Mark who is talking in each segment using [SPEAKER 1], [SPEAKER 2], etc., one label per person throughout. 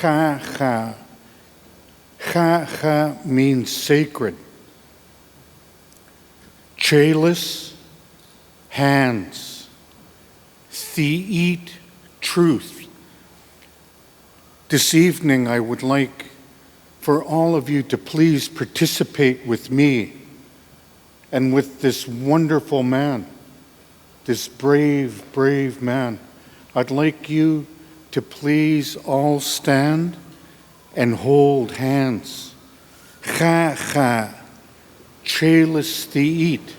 [SPEAKER 1] Ha-ha. Ha-ha means sacred. Chalice, hands. Theet, truth. This evening, I would like for all of you to please participate with me and with this wonderful man, this brave, brave man. I'd like you to please all stand and hold hands. Ha-ha, chalice theet.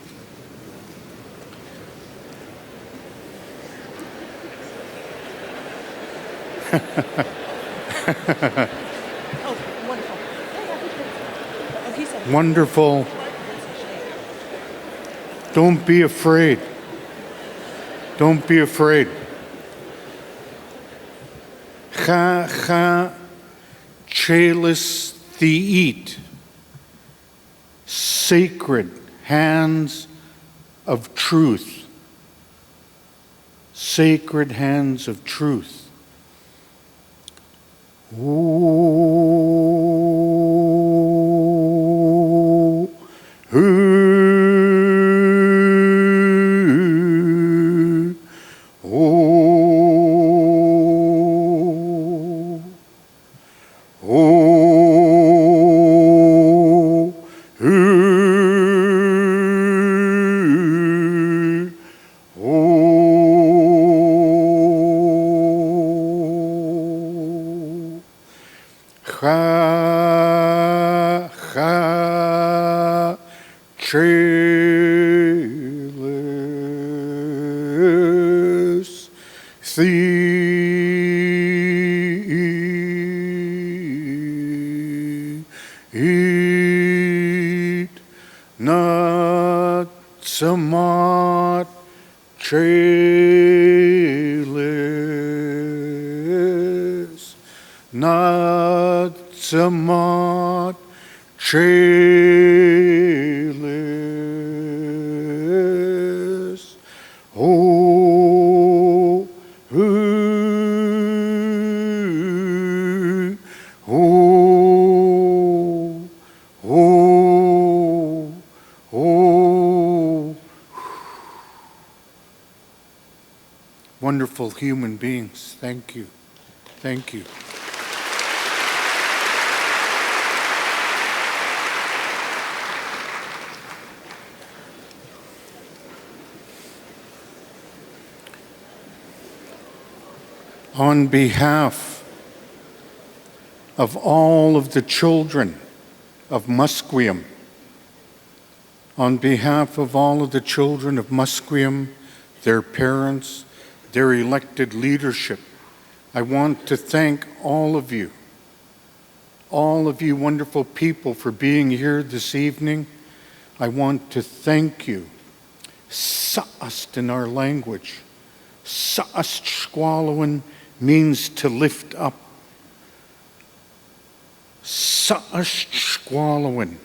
[SPEAKER 1] Wonderful. Don't be afraid. Don't be afraid. Ha-ha, chalice theet. Sacred hands of truth. Sacred hands of truth. Ooh, ooh, ooh, ooh, ooh. Ha, ha, chalice theet, not somewhat chalice, not somewhat chalice. Oh, ooh, oh, oh, oh. Wonderful human beings. Thank you. Thank you. On behalf of all of the children of Musqueam, on behalf of all of the children of Musqueam, their parents, their elected leadership, I want to thank all of you wonderful people for being here this evening. I want to thank you. Sa'ast in our language. Sa'ast squallowin means to lift up. Sa'ast squallowin.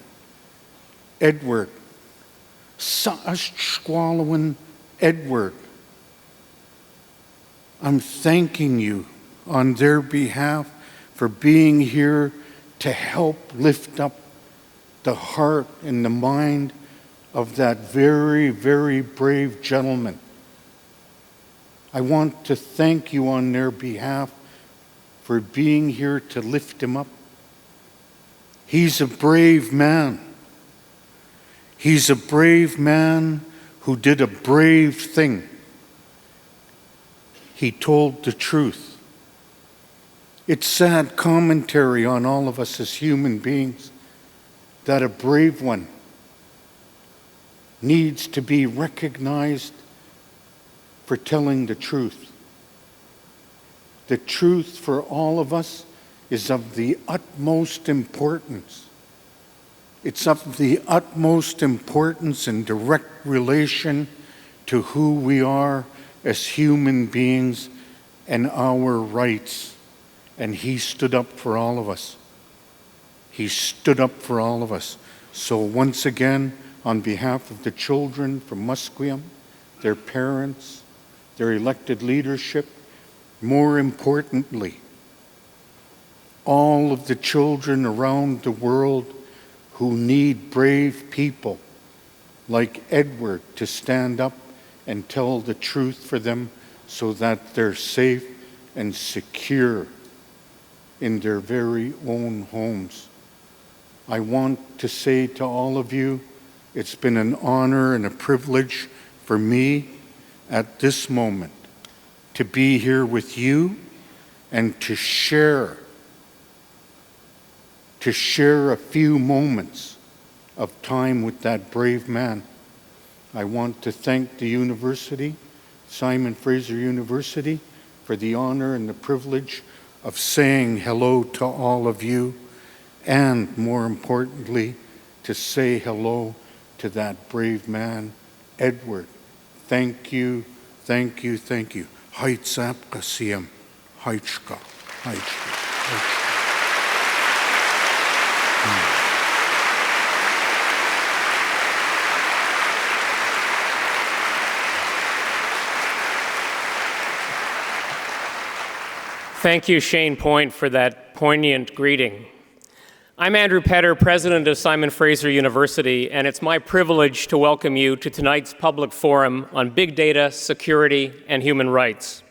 [SPEAKER 1] Edward. Sa'ast squallowin Edward. I'm thanking you on their behalf for being here to help lift up the heart and the mind of that very, very brave gentleman. I want to thank you on their behalf for being here to lift him up. He's a brave man. He's a brave man who did a brave thing. He told the truth. It's sad commentary on all of us as human beings that a brave one needs to be recognized for telling the truth. The truth for all of us is of the utmost importance. It's of the utmost importance in direct relation to who we are as human beings and our rights. And he stood up for all of us. He stood up for all of us. So once again, on behalf of the children from Musqueam, their parents, their elected leadership, more importantly, all of the children around the world who need brave people like Edward to stand up and tell the truth for them so that they're safe and secure in their very own homes. I want to say to all of you, it's been an honor and a privilege for me at this moment to be here with you and to share a few moments of time with that brave man. I want to thank the university, Simon Fraser University, for the honor and the privilege of saying hello to all of you, and more importantly, to say hello to that brave man, Edward. Thank you, thank you, thank you. Haitzap kasiem, haichka, haichka.
[SPEAKER 2] Thank you, Shane Point, for that poignant greeting. I'm Andrew Petter, president of Simon Fraser University, and it's my privilege to welcome you to tonight's public forum on big data, security, and human rights.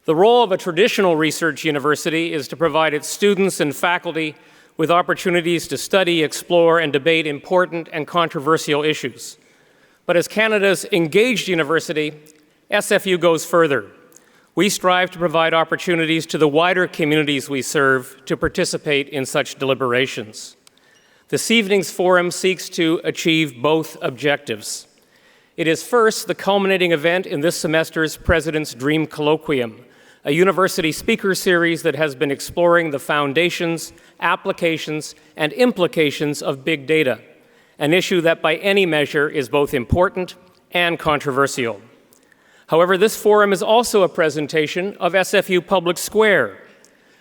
[SPEAKER 2] The role of a traditional research university is to provide its students and faculty with opportunities to study, explore, and debate important and controversial issues. But as Canada's engaged university, SFU goes further. We strive to provide opportunities to the wider communities we serve to participate in such deliberations. This evening's forum seeks to achieve both objectives. It is first the culminating event in this semester's President's Dream Colloquium, a university speaker series that has been exploring the foundations, applications, and implications of big data, an issue that by any measure is both important and controversial. However, this forum is also a presentation of SFU Public Square,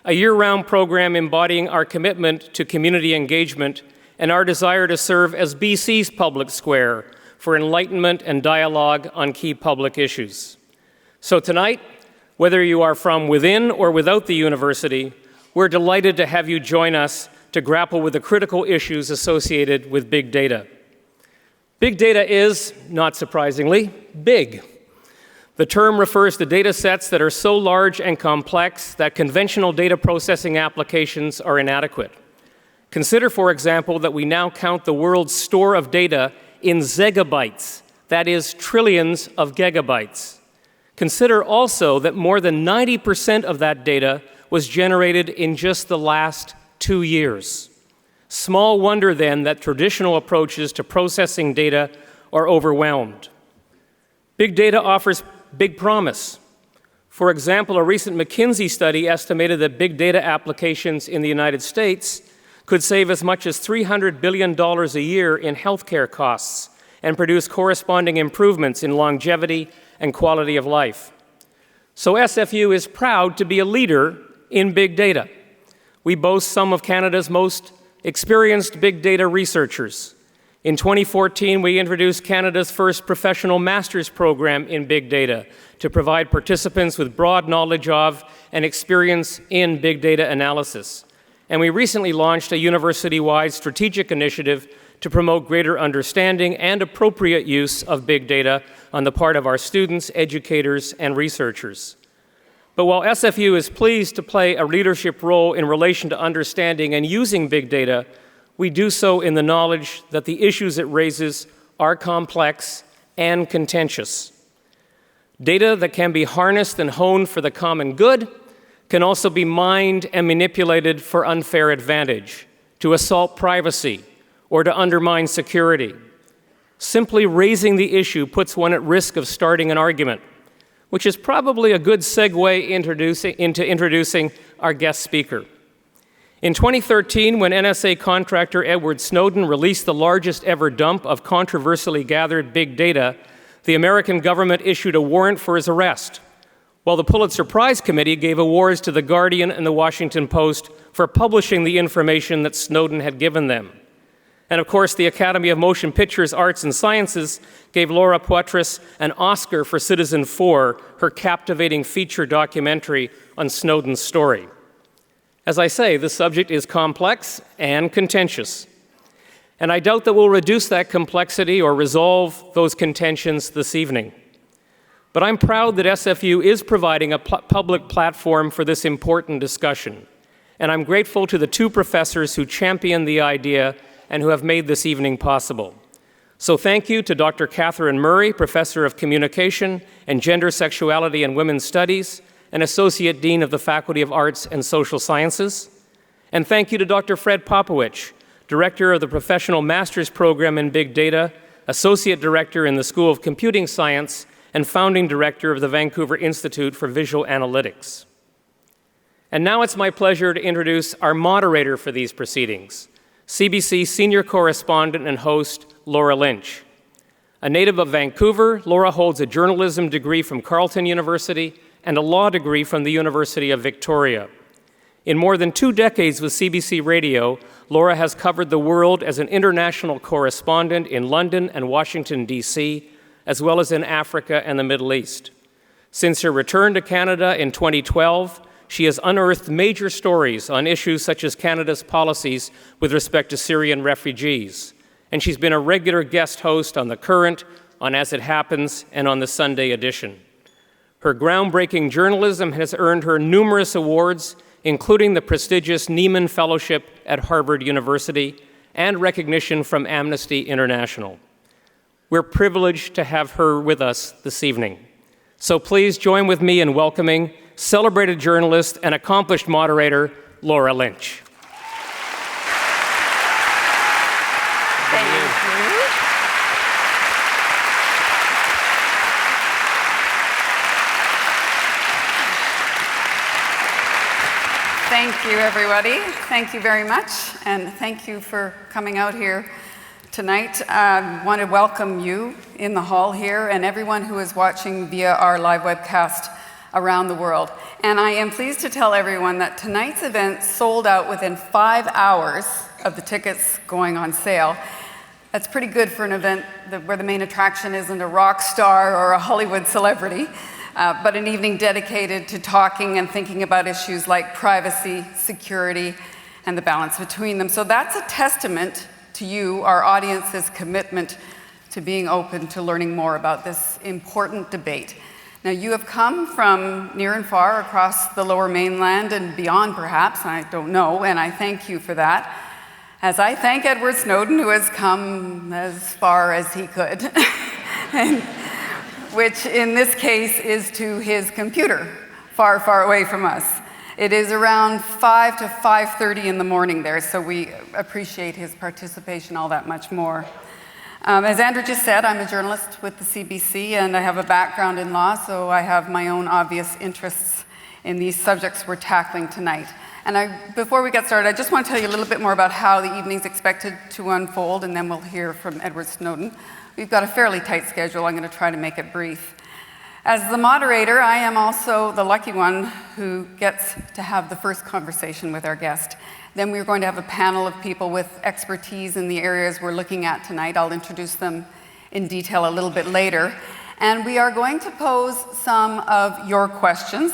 [SPEAKER 2] a year-round program embodying our commitment to community engagement and our desire to serve as BC's public square for enlightenment and dialogue on key public issues. So tonight, whether you are from within or without the university, we're delighted to have you join us to grapple with the critical issues associated with big data. Big data is, not surprisingly, big. The term refers to data sets that are so large and complex that conventional data processing applications are inadequate. Consider, for example, that we now count the world's store of data in zettabytes, that is, trillions of gigabytes. Consider also that more than 90% of that data was generated in just the last 2 years. Small wonder, then, that traditional approaches to processing data are overwhelmed. Big data offers big promise. For example, a recent McKinsey study estimated that big data applications in the United States could save as much as $300 billion a year in healthcare costs and produce corresponding improvements in longevity and quality of life. So SFU is proud to be a leader in big data. We boast some of Canada's most experienced big data researchers. In 2014, we introduced Canada's first professional master's program in big data to provide participants with broad knowledge of and experience in big data analysis. And we recently launched a university-wide strategic initiative to promote greater understanding and appropriate use of big data on the part of our students, educators, and researchers. But while SFU is pleased to play a leadership role in relation to understanding and using big data, we do so in the knowledge that the issues it raises are complex and contentious. Data that can be harnessed and honed for the common good can also be mined and manipulated for unfair advantage, to assault privacy, or to undermine security. Simply raising the issue puts one at risk of starting an argument, which is probably a good segue into introducing our guest speaker. In 2013, when NSA contractor Edward Snowden released the largest ever dump of controversially gathered big data, the American government issued a warrant for his arrest, while the Pulitzer Prize Committee gave awards to The Guardian and The Washington Post for publishing the information that Snowden had given them. And of course, the Academy of Motion Pictures, Arts and Sciences gave Laura Poitras an Oscar for Citizen4, her captivating feature documentary on Snowden's story. As I say, the subject is complex and contentious, and I doubt that we'll reduce that complexity or resolve those contentions this evening. But I'm proud that SFU is providing a public platform for this important discussion, and I'm grateful to the two professors who championed the idea and who have made this evening possible. So thank you to Dr. Catherine Murray, Professor of Communication and Gender, Sexuality, and Women's Studies, and Associate Dean of the Faculty of Arts and Social Sciences. And thank you to Dr. Fred Popowich, Director of the Professional Master's Program in Big Data, Associate Director in the School of Computing Science, and Founding Director of the Vancouver Institute for Visual Analytics. And now it's my pleasure to introduce our moderator for these proceedings, CBC Senior Correspondent and host, Laura Lynch. A native of Vancouver, Laura holds a journalism degree from Carleton University and a law degree from the University of Victoria. In more than 2 decades with CBC Radio, Laura has covered the world as an international correspondent in London and Washington, D.C., as well as in Africa and the Middle East. Since her return to Canada in 2012, she has unearthed major stories on issues such as Canada's policies with respect to Syrian refugees. And she's been a regular guest host on The Current, on As It Happens, and on the Sunday edition. Her groundbreaking journalism has earned her numerous awards, including the prestigious Nieman Fellowship at Harvard University and recognition from Amnesty International. We're privileged to have her with us this evening. So please join with me in welcoming celebrated journalist and accomplished moderator, Laura Lynch.
[SPEAKER 3] Thank you, everybody. Thank you very much, and thank you for coming out here tonight. I want to welcome you in the hall here and everyone who is watching via our live webcast around the world. And I am pleased to tell everyone that tonight's event sold out within 5 hours of the tickets going on sale. That's pretty good for an event where the main attraction isn't a rock star or a Hollywood celebrity. But an evening dedicated to talking and thinking about issues like privacy, security, and the balance between them. So that's a testament to you, our audience's commitment to being open to learning more about this important debate. Now, you have come from near and far across the Lower Mainland and beyond, perhaps, I don't know, and I thank you for that. As I thank Edward Snowden, who has come as far as he could. Which in this case is to his computer, far, far away from us. It is around 5 to 5:30 in the morning there, so we appreciate his participation all that much more. As Andrew just said, I'm a journalist with the CBC, and I have a background in law, so I have my own obvious interests in these subjects we're tackling tonight. And before we get started, I just want to tell you a little bit more about how the evening's expected to unfold, and then we'll hear from Edward Snowden. We've got a fairly tight schedule. I'm going to try to make it brief. As the moderator, I am also the lucky one who gets to have the first conversation with our guest. Then we're going to have a panel of people with expertise in the areas we're looking at tonight. I'll introduce them in detail a little bit later. And we are going to pose some of your questions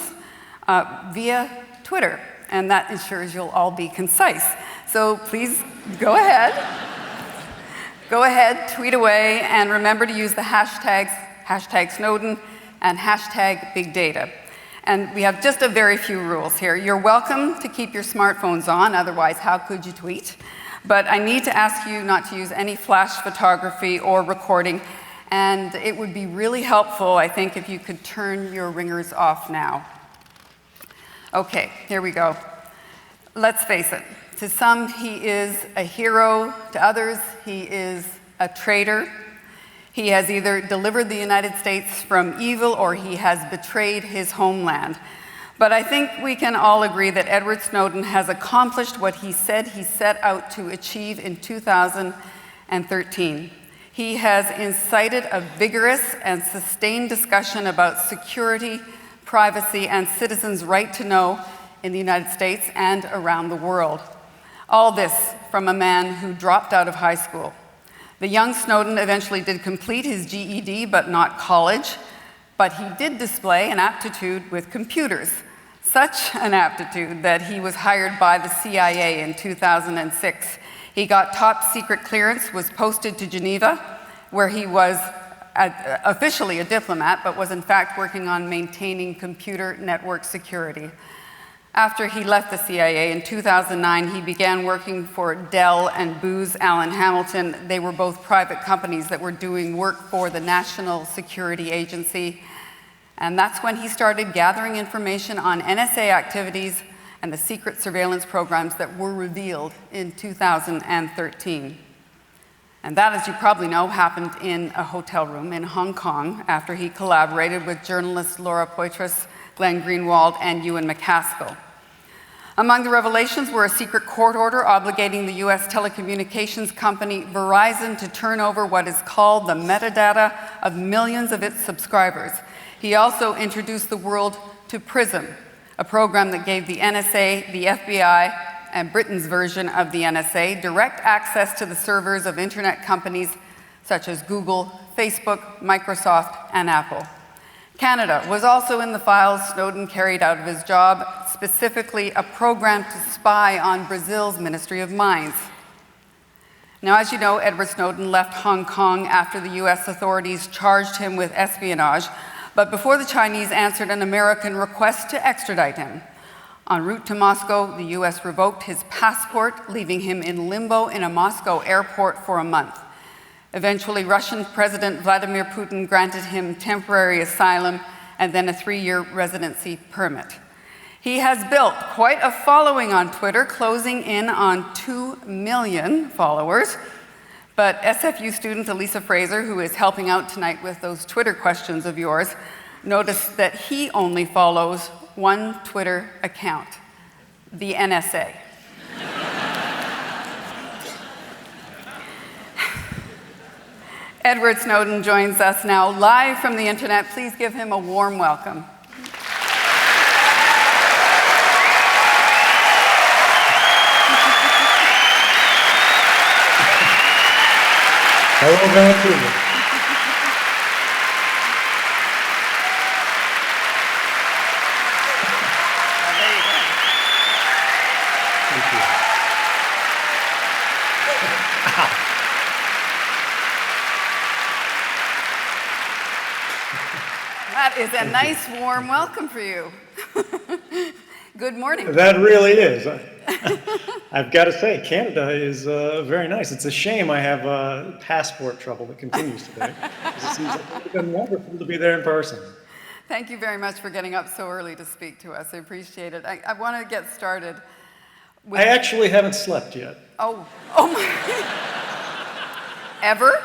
[SPEAKER 3] via Twitter, and that ensures you'll all be concise. So please go ahead. Go ahead, tweet away, and remember to use the hashtags, #Snowden and #BigData. And we have just a very few rules here. You're welcome to keep your smartphones on, otherwise how could you tweet? But I need to ask you not to use any flash photography or recording, and it would be really helpful, I think, if you could turn your ringers off now. Okay, here we go. Let's face it. To some, he is a hero. To others, he is a traitor. He has either delivered the United States from evil or he has betrayed his homeland. But I think we can all agree that Edward Snowden has accomplished what he said he set out to achieve in 2013. He has incited a vigorous and sustained discussion about security, privacy, and citizens' right to know in the United States and around the world. All this from a man who dropped out of high school. The young Snowden eventually did complete his GED, but not college. But he did display an aptitude with computers, Such an aptitude that he was hired by the CIA in 2006. He got top secret clearance, was posted to Geneva, where he was officially a diplomat, but was in fact working on maintaining computer network security. After he left the CIA in 2009, he began working for Dell and Booz Allen Hamilton. They were both private companies that were doing work for the National Security Agency. And that's when he started gathering information on NSA activities and the secret surveillance programs that were revealed in 2013. And that, as you probably know, happened in a hotel room in Hong Kong after he collaborated with journalists Laura Poitras, Glenn Greenwald, and Ewan MacAskill. Among the revelations were a secret court order obligating the US telecommunications company Verizon to turn over what is called the metadata of millions of its subscribers. He also introduced the world to PRISM, a program that gave the NSA, the FBI, and Britain's version of the NSA direct access to the servers of internet companies such as Google, Facebook, Microsoft, and Apple. Canada was also in the files Snowden carried out of his job, specifically a program to spy on Brazil's Ministry of Mines. Now, as you know, Edward Snowden left Hong Kong after the US authorities charged him with espionage, but before the Chinese answered an American request to extradite him. En route to Moscow, the US revoked his passport, leaving him in limbo in a Moscow airport for a month. Eventually, Russian President Vladimir Putin granted him temporary asylum and then a 3-year residency permit. He has built quite a following on Twitter, closing in on 2 million followers. But SFU student Elisa Fraser, who is helping out tonight with those Twitter questions of yours, noticed that he only follows one Twitter account, the NSA. Edward Snowden joins us now live from the internet. Please give him a warm welcome.
[SPEAKER 4] Hello, Vancouver.
[SPEAKER 3] That is a nice, warm welcome for you. Good morning.
[SPEAKER 4] That really is. I've got to say, Canada is very nice. It's a shame I have passport trouble that continues today. It seems like it would have been wonderful to be there in person.
[SPEAKER 3] Thank you very much for getting up so early to speak to us. I appreciate it. I want to get started with...
[SPEAKER 4] I actually haven't slept yet.
[SPEAKER 3] Oh my... Ever?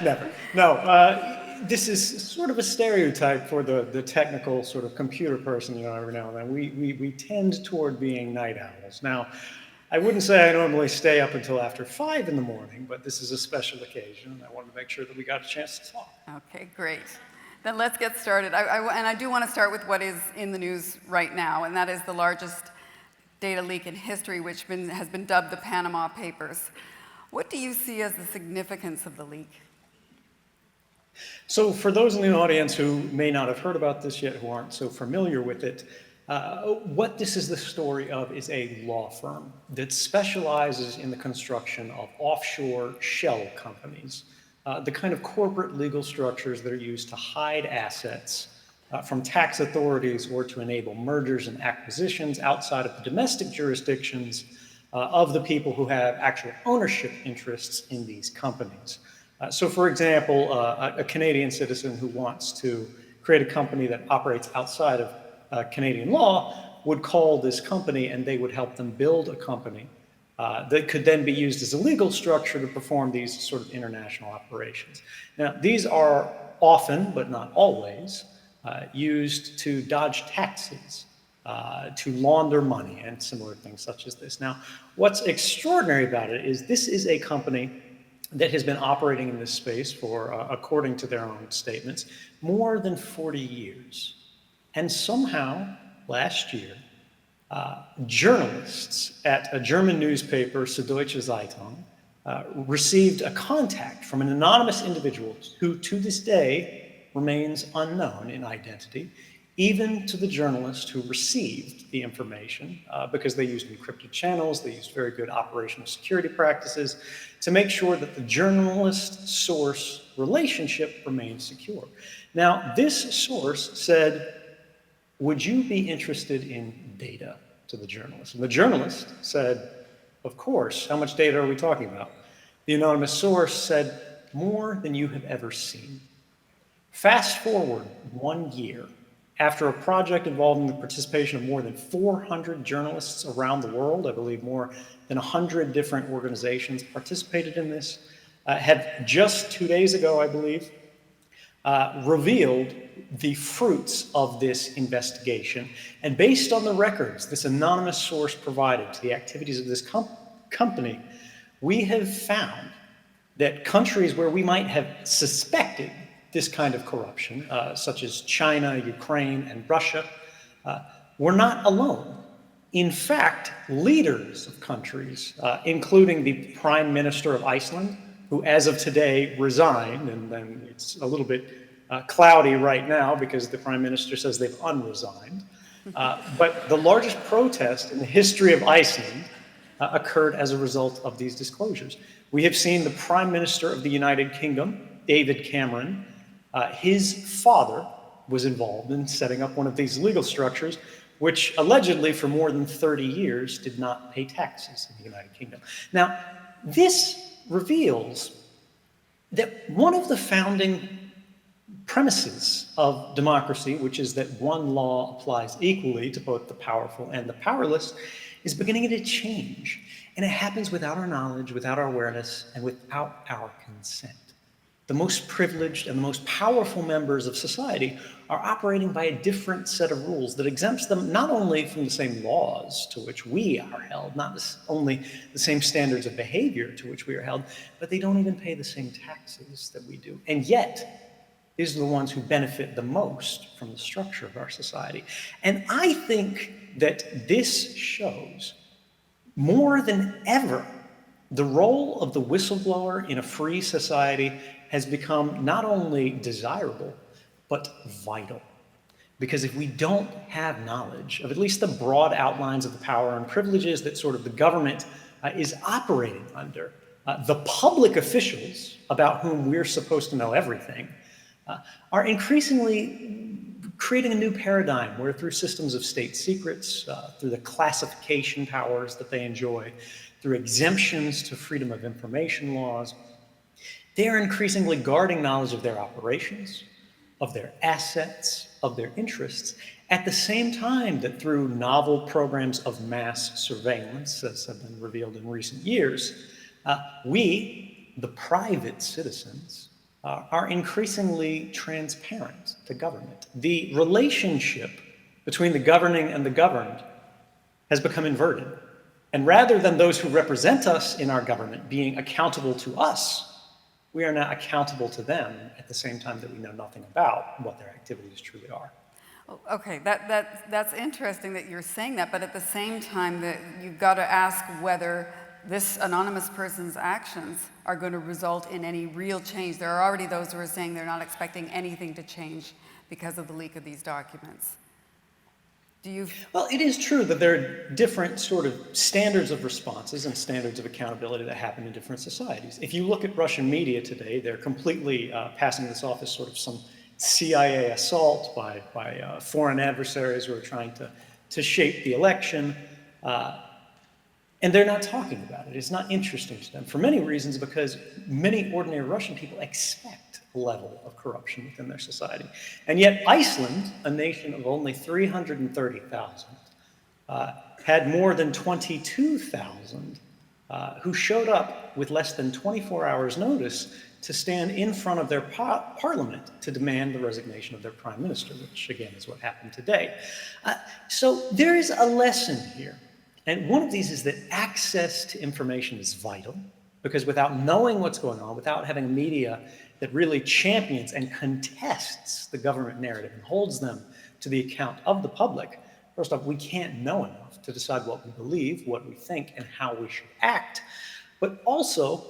[SPEAKER 4] Never. No. This is sort of a stereotype for the technical sort of computer person, you know, every now and then. We tend toward being night owls. Now, I wouldn't say I normally stay up until after 5 in the morning, but this is a special occasion, and I wanted to make sure that we got a chance to talk.
[SPEAKER 3] Okay, great. Then let's get started. And I do want to start with what is in the news right now, and that is the largest data leak in history, which has been dubbed the Panama Papers. What do you see as the significance of the leak?
[SPEAKER 4] So for those in the audience who may not have heard about this yet, who aren't so familiar with it, what this is the story of is a law firm that specializes in the construction of offshore shell companies, the kind of corporate legal structures that are used to hide assets from tax authorities or to enable mergers and acquisitions outside of the domestic jurisdictions of the people who have actual ownership interests in these companies. So for example, a Canadian citizen who wants to create a company that operates outside of Canadian law would call this company and they would help them build a company that could then be used as a legal structure to perform these sort of international operations. Now, these are often, but not always, used to dodge taxes, to launder money and similar things such as this. Now, what's extraordinary about it is this is a company that has been operating in this space for, according to their own statements, more than 40 years. And somehow, last year, journalists at a German newspaper, Süddeutsche Zeitung, received a contact from an anonymous individual who, to this day, remains unknown in identity, even to the journalist who received the information, because they used encrypted channels, they used very good operational security practices to make sure that the journalist-source relationship remained secure. Now, this source said, would you be interested in data, to the journalist? And the journalist said, of course, how much data are we talking about? The anonymous source said, more than you have ever seen. Fast forward 1 year, after a project involving the participation of more than 400 journalists around the world, I believe more than 100 different organizations participated in this, had just 2 days ago, I believe, revealed the fruits of this investigation. And based on the records this anonymous source provided to the activities of this company, we have found that countries where we might have suspected this kind of corruption, such as China, Ukraine, and Russia, were not alone. In fact, leaders of countries, including the Prime Minister of Iceland, who as of today resigned, and then it's a little bit cloudy right now because the Prime Minister says they've unresigned, but the largest protest in the history of Iceland occurred as a result of these disclosures. We have seen the Prime Minister of the United Kingdom, David Cameron, his father was involved in setting up one of these legal structures, which allegedly for more than 30 years did not pay taxes in the United Kingdom. Now, this reveals that one of the founding premises of democracy, which is that one law applies equally to both the powerful and the powerless, is beginning to change. And it happens without our knowledge, without our awareness, and without our consent. The most privileged and the most powerful members of society are operating by a different set of rules that exempts them not only from the same laws to which we are held, not only the same standards of behavior to which we are held, but they don't even pay the same taxes that we do. And yet, these are the ones who benefit the most from the structure of our society. And I think that this shows more than ever the role of the whistleblower in a free society has become not only desirable, but vital. Because if we don't have knowledge of at least the broad outlines of the power and privileges that sort of the government is operating under, the public officials about whom we're supposed to know everything are increasingly creating a new paradigm where through systems of state secrets, through the classification powers that they enjoy, through exemptions to freedom of information laws, they are increasingly guarding knowledge of their operations, of their assets, of their interests, at the same time that through novel programs of mass surveillance, as have been revealed in recent years, we, the private citizens, are increasingly transparent to government. The relationship between the governing and the governed has become inverted. And rather than those who represent us in our government being accountable to us, we are now accountable to them at the same time that we know nothing about what their activities truly are.
[SPEAKER 3] Okay, that's interesting that you're saying that, but at the same time that you've got to ask whether this anonymous person's actions are going to result in any real change. There are already those who are saying they're not expecting anything to change because of the leak of these documents.
[SPEAKER 4] Well, it is true that there are different sort of standards of responses and standards of accountability that happen in different societies. If you look at Russian media today, they're completely passing this off as sort of some CIA assault by foreign adversaries who are trying to shape the election. And they're not talking about it. It's not interesting to them for many reasons, because many ordinary Russian people expect a level of corruption within their society. And yet Iceland, a nation of only 330,000, had more than 22,000 who showed up with less than 24 hours notice to stand in front of their parliament to demand the resignation of their prime minister, which again is what happened today. So there is a lesson here. And one of these is that access to information is vital, because without knowing what's going on, without having a media that really champions and contests the government narrative and holds them to the account of the public, first off, we can't know enough to decide what we believe, what we think, and how we should act. But also,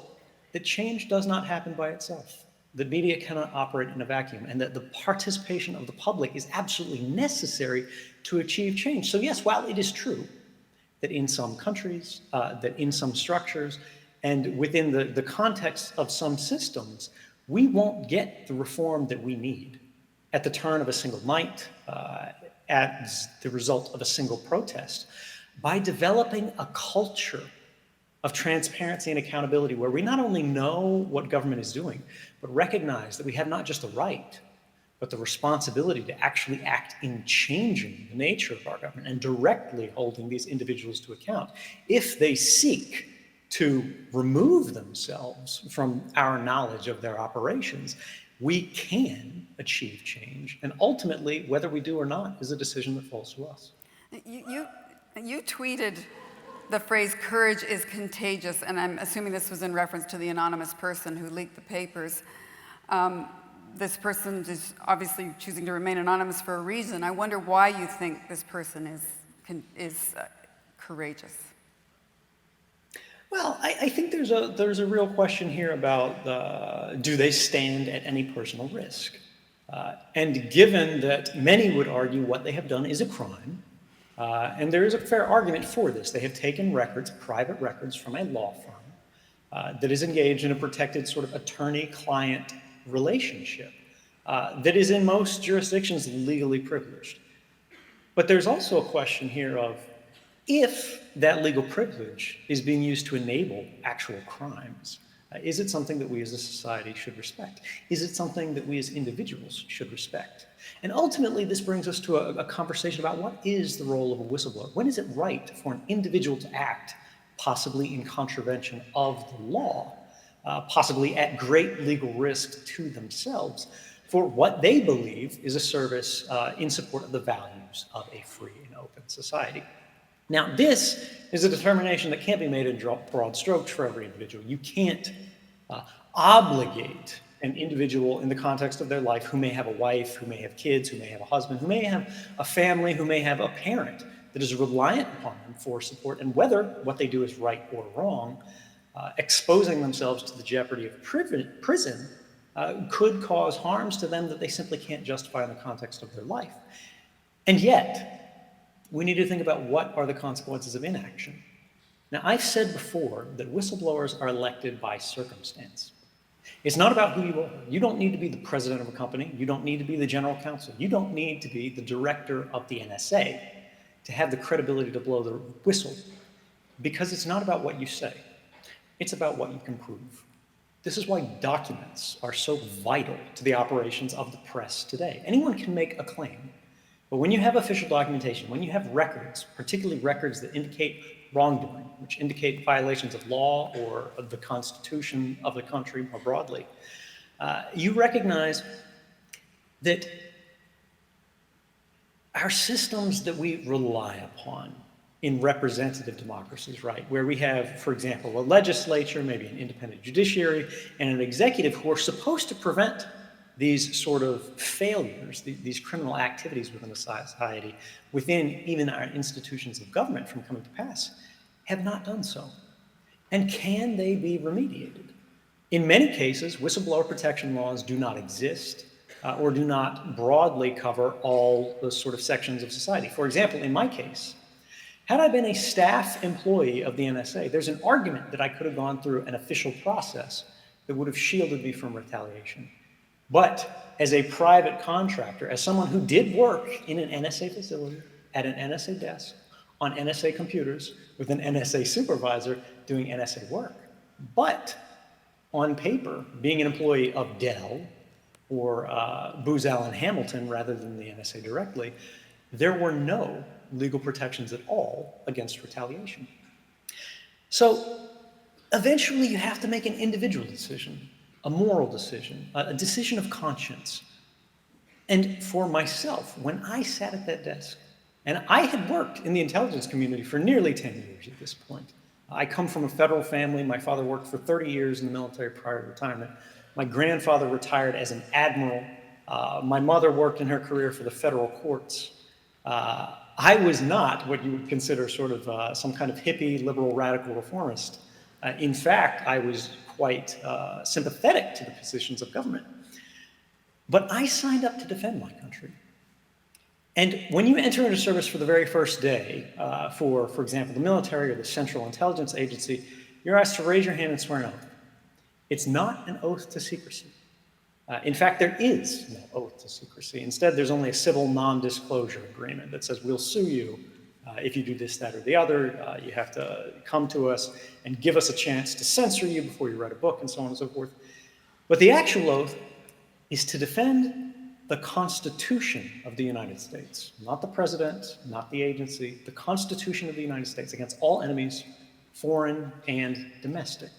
[SPEAKER 4] that change does not happen by itself. that media cannot operate in a vacuum, and that the participation of the public is absolutely necessary to achieve change. So yes, while it is true that in some countries, that in some structures, and within the context of some systems, we won't get the reform that we need at the turn of a single night, as the result of a single protest, by developing a culture of transparency and accountability where we not only know what government is doing, but recognize that we have not just the right, but the responsibility to actually act in changing the nature of our government and directly holding these individuals to account if they seek to remove themselves from our knowledge of their operations. We can achieve change, and ultimately, whether we do or not is a decision that falls to us.
[SPEAKER 3] You tweeted the phrase "courage is contagious," and I'm assuming this was in reference to the anonymous person who leaked the papers. This person is obviously choosing to remain anonymous for a reason. I wonder why you think this person is courageous.
[SPEAKER 4] Well, I think there's a real question here about do they stand at any personal risk? And given that many would argue what they have done is a crime, and there is a fair argument for this. They have taken records, private records from a law firm that is engaged in a protected sort of attorney-client relationship that is in most jurisdictions legally privileged. But there's also a question here of if that legal privilege is being used to enable actual crimes, is it something that we as a society should respect? Is it something that we as individuals should respect? And ultimately, this brings us to a conversation about what is the role of a whistleblower? When is it right for an individual to act, possibly in contravention of the law, possibly at great legal risk to themselves, for what they believe is a service in support of the values of a free and open society? Now, this is a determination that can't be made in broad strokes for every individual. You can't obligate an individual in the context of their life who may have a wife, who may have kids, who may have a husband, who may have a family, who may have a parent that is reliant upon them for support, and whether what they do is right or wrong, exposing themselves to the jeopardy of prison could cause harms to them that they simply can't justify in the context of their life. And yet, we need to think about what are the consequences of inaction. Now, I've said before that whistleblowers are elected by circumstance. It's not about who you are. You don't need to be the president of a company. You don't need to be the general counsel. You don't need to be the director of the NSA to have the credibility to blow the whistle, because it's not about what you say. It's about what you can prove. This is why documents are so vital to the operations of the press today. Anyone can make a claim, but when you have official documentation, when you have records, particularly records that indicate wrongdoing, which indicate violations of law or of the Constitution of the country more broadly, you recognize that our systems that we rely upon in representative democracies, right, where we have, for example, a legislature, maybe an independent judiciary, and an executive who are supposed to prevent these sort of failures, these criminal activities within a society, within even our institutions of government from coming to pass, have not done so. And can they be remediated? In many cases, whistleblower protection laws do not exist or do not broadly cover all the sort of sections of society. For example, in my case, had I been a staff employee of the NSA, there's an argument that I could have gone through an official process that would have shielded me from retaliation. But as a private contractor, as someone who did work in an NSA facility, at an NSA desk, on NSA computers, with an NSA supervisor doing NSA work, but on paper, being an employee of Dell or Booz Allen Hamilton rather than the NSA directly, there were no legal protections at all against retaliation. So eventually you have to make an individual decision, a moral decision, a decision of conscience. And for myself, when I sat at that desk, and I had worked in the intelligence community for nearly 10 years at this point. I come from a federal family. My father worked for 30 years in the military prior to retirement. My grandfather retired as an admiral. My mother worked in her career for the federal courts. I was not what you would consider sort of some kind of hippie, liberal, radical reformist. In fact, I was quite sympathetic to the positions of government. But I signed up to defend my country. And when you enter into service for the very first day, for example, the military or the Central Intelligence Agency, you're asked to raise your hand and swear an oath. It's not an oath to secrecy. In fact, there is no oath to secrecy. Instead, there's only a civil non-disclosure agreement that says we'll sue you if you do this, that, or the other. You have to come to us and give us a chance to censor you before you write a book and so on and so forth. But the actual oath is to defend the Constitution of the United States, not the president, not the agency, the Constitution of the United States against all enemies, foreign and domestic.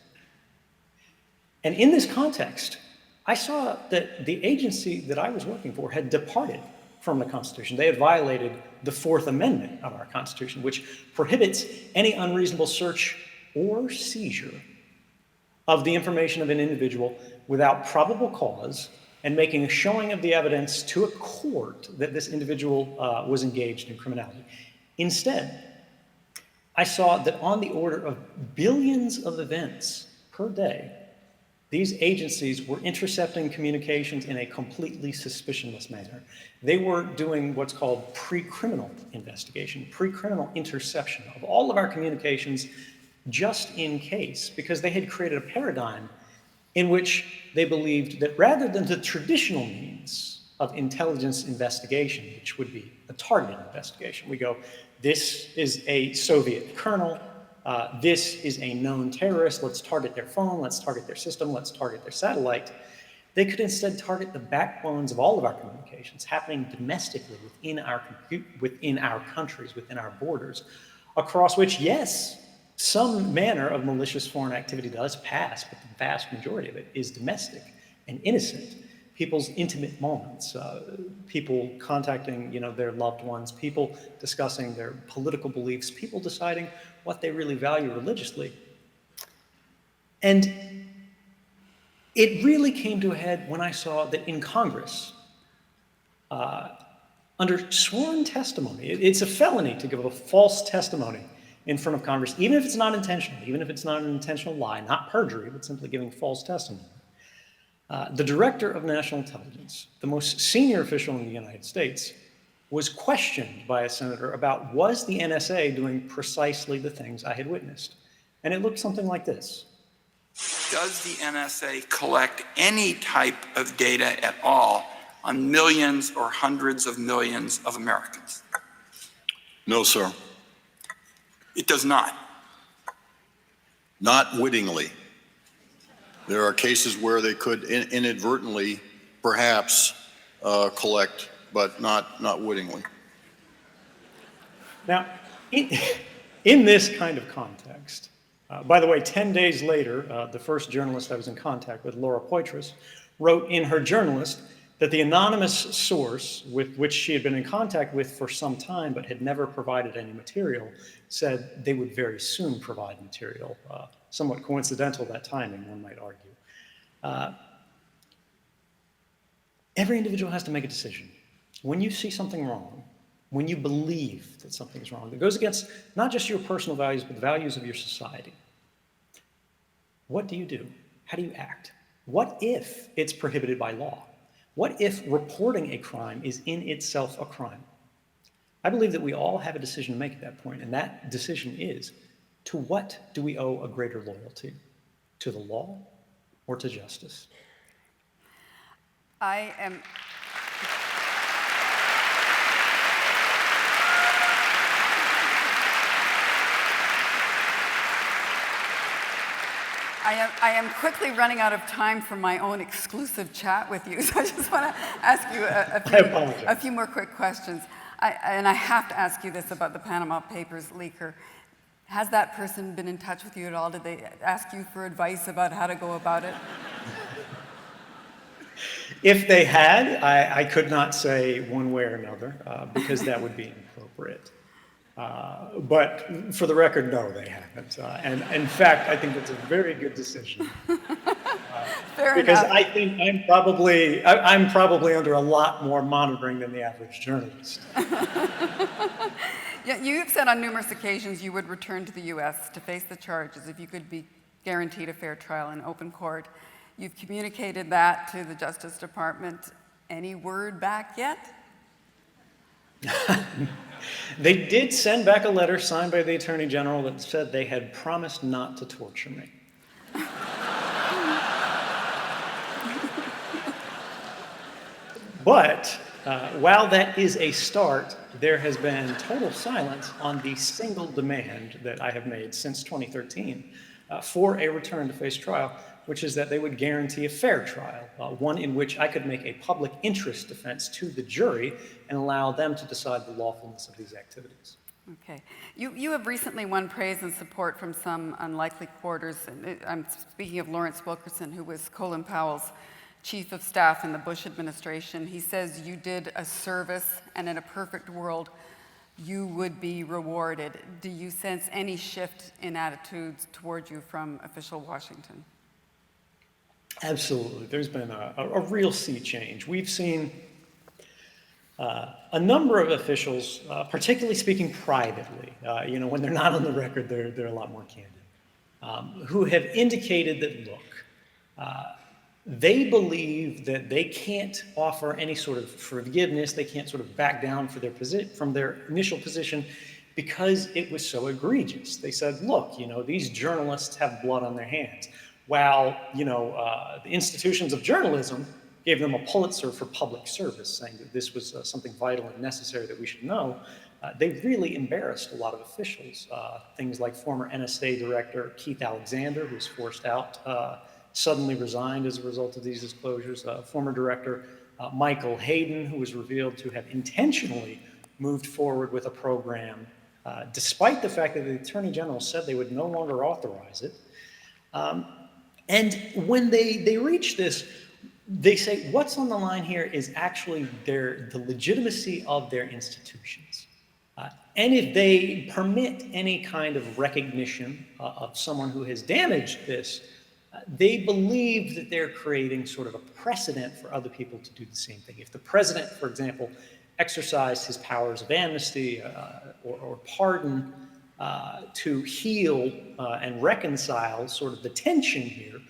[SPEAKER 4] And in this context, I saw that the agency that I was working for had departed from the Constitution. They had violated the Fourth Amendment of our Constitution, which prohibits any unreasonable search or seizure of the information of an individual without probable cause and making a showing of the evidence to a court that this individual was engaged in criminality. Instead, I saw that on the order of billions of events per day, these agencies were intercepting communications in a completely suspicionless manner. They were doing what's called pre-criminal investigation, pre-criminal interception of all of our communications just in case, because they had created a paradigm in which they believed that rather than the traditional means of intelligence investigation, which would be a targeted investigation, we go, this is a Soviet colonel, this is a known terrorist, let's target their phone, let's target their system, let's target their satellite. They could instead target the backbones of all of our communications happening domestically within our countries, within our borders, across which, yes, some manner of malicious foreign activity does pass, but the vast majority of it is domestic and innocent. People's intimate moments, people contacting their loved ones, people discussing their political beliefs, people deciding what they really value religiously. And it really came to a head when I saw that in Congress, under sworn testimony, it's a felony to give a false testimony in front of Congress, even if it's not intentional, even if it's not an intentional lie, not perjury, but simply giving false testimony. The director of national intelligence, the most senior official in the United States, was questioned by a senator about was the NSA doing precisely the things I had witnessed. And it looked something like this.
[SPEAKER 5] Does the NSA collect any type of data at all on millions or hundreds of millions of Americans?
[SPEAKER 6] No, sir.
[SPEAKER 5] It does not.
[SPEAKER 6] Not wittingly. There are cases where they could inadvertently, perhaps, collect, but not wittingly.
[SPEAKER 4] Now, in this kind of context, by the way, 10 days later, the first journalist I was in contact with, Laura Poitras, wrote in her journalist that the anonymous source with which she had been in contact with for some time but had never provided any material said they would very soon provide material. Somewhat coincidental, that timing, one might argue. Every individual has to make a decision. When you see something wrong, when you believe that something is wrong, that goes against not just your personal values, but the values of your society, what do you do? How do you act? What if it's prohibited by law? What if reporting a crime is in itself a crime? I believe that we all have a decision to make at that point, and that decision is, to what do we owe a greater loyalty? To the law or to justice?
[SPEAKER 3] I am quickly running out of time for my own exclusive chat with you, so I just want to ask you a few more quick questions. And I have to ask you this about the Panama Papers leaker. Has that person been in touch with you at all? Did they ask you for advice about how to go about it?
[SPEAKER 4] If they had, I could not say one way or another, because that would be inappropriate. But for the record, no, they haven't. And in fact, I think it's a very good decision.
[SPEAKER 3] Fair
[SPEAKER 4] because
[SPEAKER 3] enough.
[SPEAKER 4] I think I'm probably under a lot more monitoring than the average journalist.
[SPEAKER 3] Yeah, you've said on numerous occasions you would return to the U.S. to face the charges if you could be guaranteed a fair trial in open court. You've communicated that to the Justice Department. Any word back yet?
[SPEAKER 4] They did send back a letter signed by the Attorney General that said they had promised not to torture me. But while that is a start, there has been total silence on the single demand that I have made since 2013 for a return to face trial, which is that they would guarantee a fair trial, one in which I could make a public interest defense to the jury and allow them to decide the lawfulness of these activities.
[SPEAKER 3] Okay. You have recently won praise and support from some unlikely quarters. I'm speaking of Lawrence Wilkerson, who was Colin Powell's chief of staff in the Bush administration. He says you did a service, and in a perfect world, you would be rewarded. Do you sense any shift in attitudes toward you from official Washington?
[SPEAKER 4] Absolutely. There's been a real sea change. We've seen a number of officials, particularly speaking privately, when they're not on the record, they're a lot more candid, who have indicated that, look, they believe that they can't offer any sort of forgiveness, they can't sort of back down from their initial position because it was so egregious. They said, look, these journalists have blood on their hands. While, the institutions of journalism gave them a Pulitzer for public service, saying that this was something vital and necessary that we should know, they really embarrassed a lot of officials. Things like former NSA director Keith Alexander, who was forced out, suddenly resigned as a result of these disclosures. Former director Michael Hayden, who was revealed to have intentionally moved forward with a program, despite the fact that the Attorney General said they would no longer authorize it. And when they reach this, they say what's on the line here is actually the legitimacy of their institutions. And if they permit any kind of recognition of someone who has damaged this, they believe that they're creating sort of a precedent for other people to do the same thing. If the president, for example, exercised his powers of amnesty or pardon to heal and reconcile sort of the tension here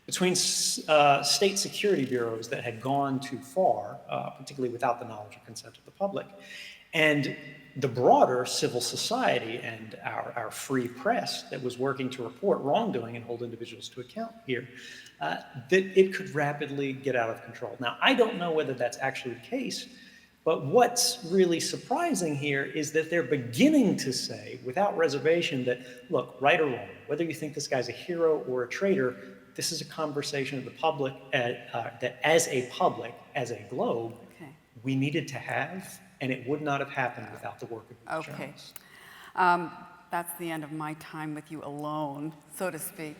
[SPEAKER 4] between state security bureaus that had gone too far, particularly without the knowledge or consent of the public, and the broader civil society and our free press that was working to report wrongdoing and hold individuals to account here, that it could rapidly get out of control. Now, I don't know whether that's actually the case, but what's really surprising here is that they're beginning to say, without reservation, that, look, right or wrong, whether you think this guy's a hero or a traitor, this is a conversation of the public that as a public, as a globe, we needed to have, and it would not have happened without the work of these journalists.
[SPEAKER 3] That's the end of my time with you alone, so to speak.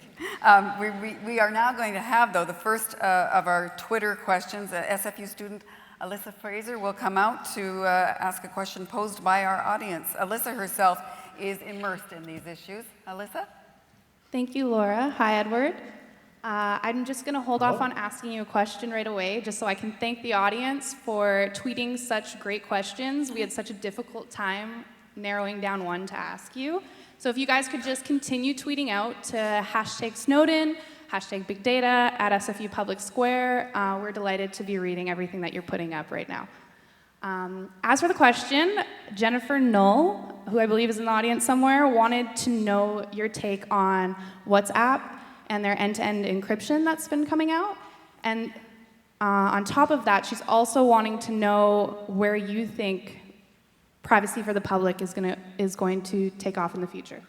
[SPEAKER 3] We are now going to have, though, the first of our Twitter questions. SFU student Alyssa Fraser will come out to ask a question posed by our audience. Alyssa herself is immersed in these issues. Alyssa?
[SPEAKER 7] Thank you, Laura. Hi, Edward. I'm just going to hold off on asking you a question right away, just so I can thank the audience for tweeting such great questions. We had such a difficult time narrowing down one to ask you. So if you guys could just continue tweeting out to #Snowden, #Big Data, at SFU Public Square. We're delighted to be reading everything that you're putting up right now. As for the question, Jennifer Null, who I believe is in the audience somewhere, wanted to know your take on WhatsApp and their end-to-end encryption that's been coming out. And on top of that, she's also wanting to know where you think privacy for the public is going to take off in the future.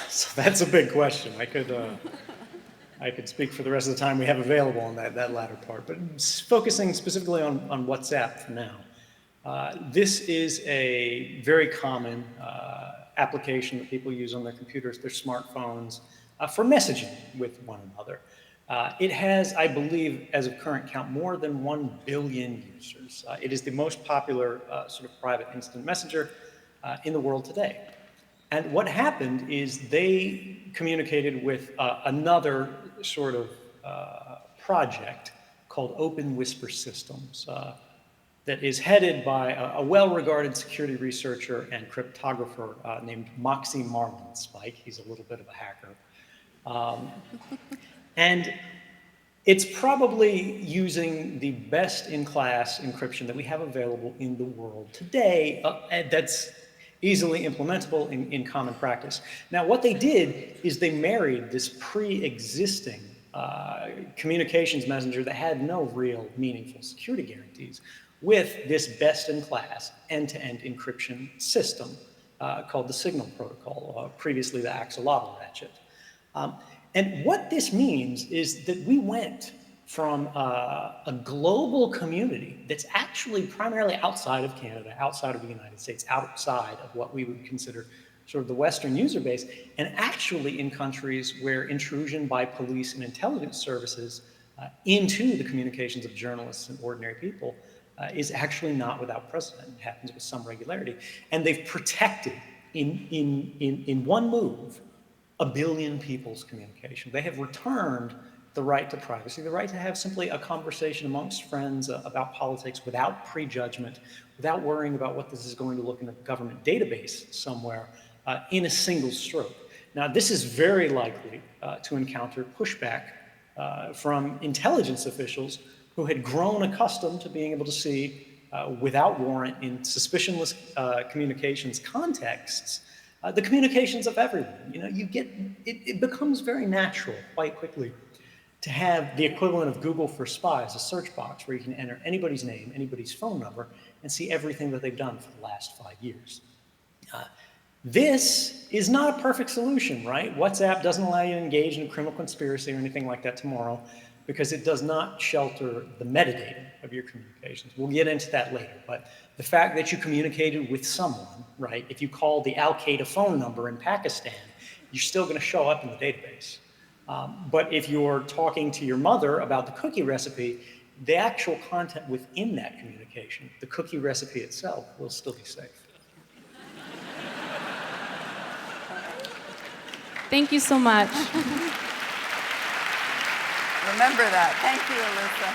[SPEAKER 4] So that's a big question. I could speak for the rest of the time we have available on that latter part, but focusing specifically on WhatsApp for now. This is a very common application that people use on their computers, their smartphones, for messaging with one another. It has, I believe, as of current count, more than 1 billion users. It is the most popular sort of private instant messenger in the world today. And what happened is they communicated with another sort of project called Open Whisper Systems that is headed by a well-regarded security researcher and cryptographer named Moxie Marlinspike. He's a little bit of a hacker. And it's probably using the best-in-class encryption that we have available in the world today that's easily implementable in common practice. Now, what they did is they married this pre-existing communications messenger that had no real meaningful security guarantees with this best-in-class end-to-end encryption system called the Signal Protocol, previously the axolotl ratchet. And what this means is that we went from a global community that's actually primarily outside of Canada, outside of the United States, outside of what we would consider sort of the Western user base, and actually in countries where intrusion by police and intelligence services into the communications of journalists and ordinary people is actually not without precedent. It happens with some regularity. And they've protected, in one move, 1 billion people's communication. They have returned the right to privacy, the right to have simply a conversation amongst friends about politics without prejudgment, without worrying about what this is going to look in a government database somewhere in a single stroke. Now, this is very likely to encounter pushback from intelligence officials who had grown accustomed to being able to see without warrant in suspicionless communications contexts the communications of everyone. You know, it becomes very natural quite quickly to have the equivalent of Google for Spies, a search box where you can enter anybody's name, anybody's phone number, and see everything that they've done for the last 5 years. This is not a perfect solution, right? WhatsApp doesn't allow you to engage in a criminal conspiracy or anything like that tomorrow because it does not shelter the metadata of your communications. We'll get into that later, but the fact that you communicated with someone, right? If you call the Al-Qaeda phone number in Pakistan, you're still gonna show up in the database. But if you're talking to your mother about the cookie recipe, the actual content within that communication, the cookie recipe itself, will still be safe.
[SPEAKER 7] Thank you so much.
[SPEAKER 3] Remember that. Thank you, Alyssa.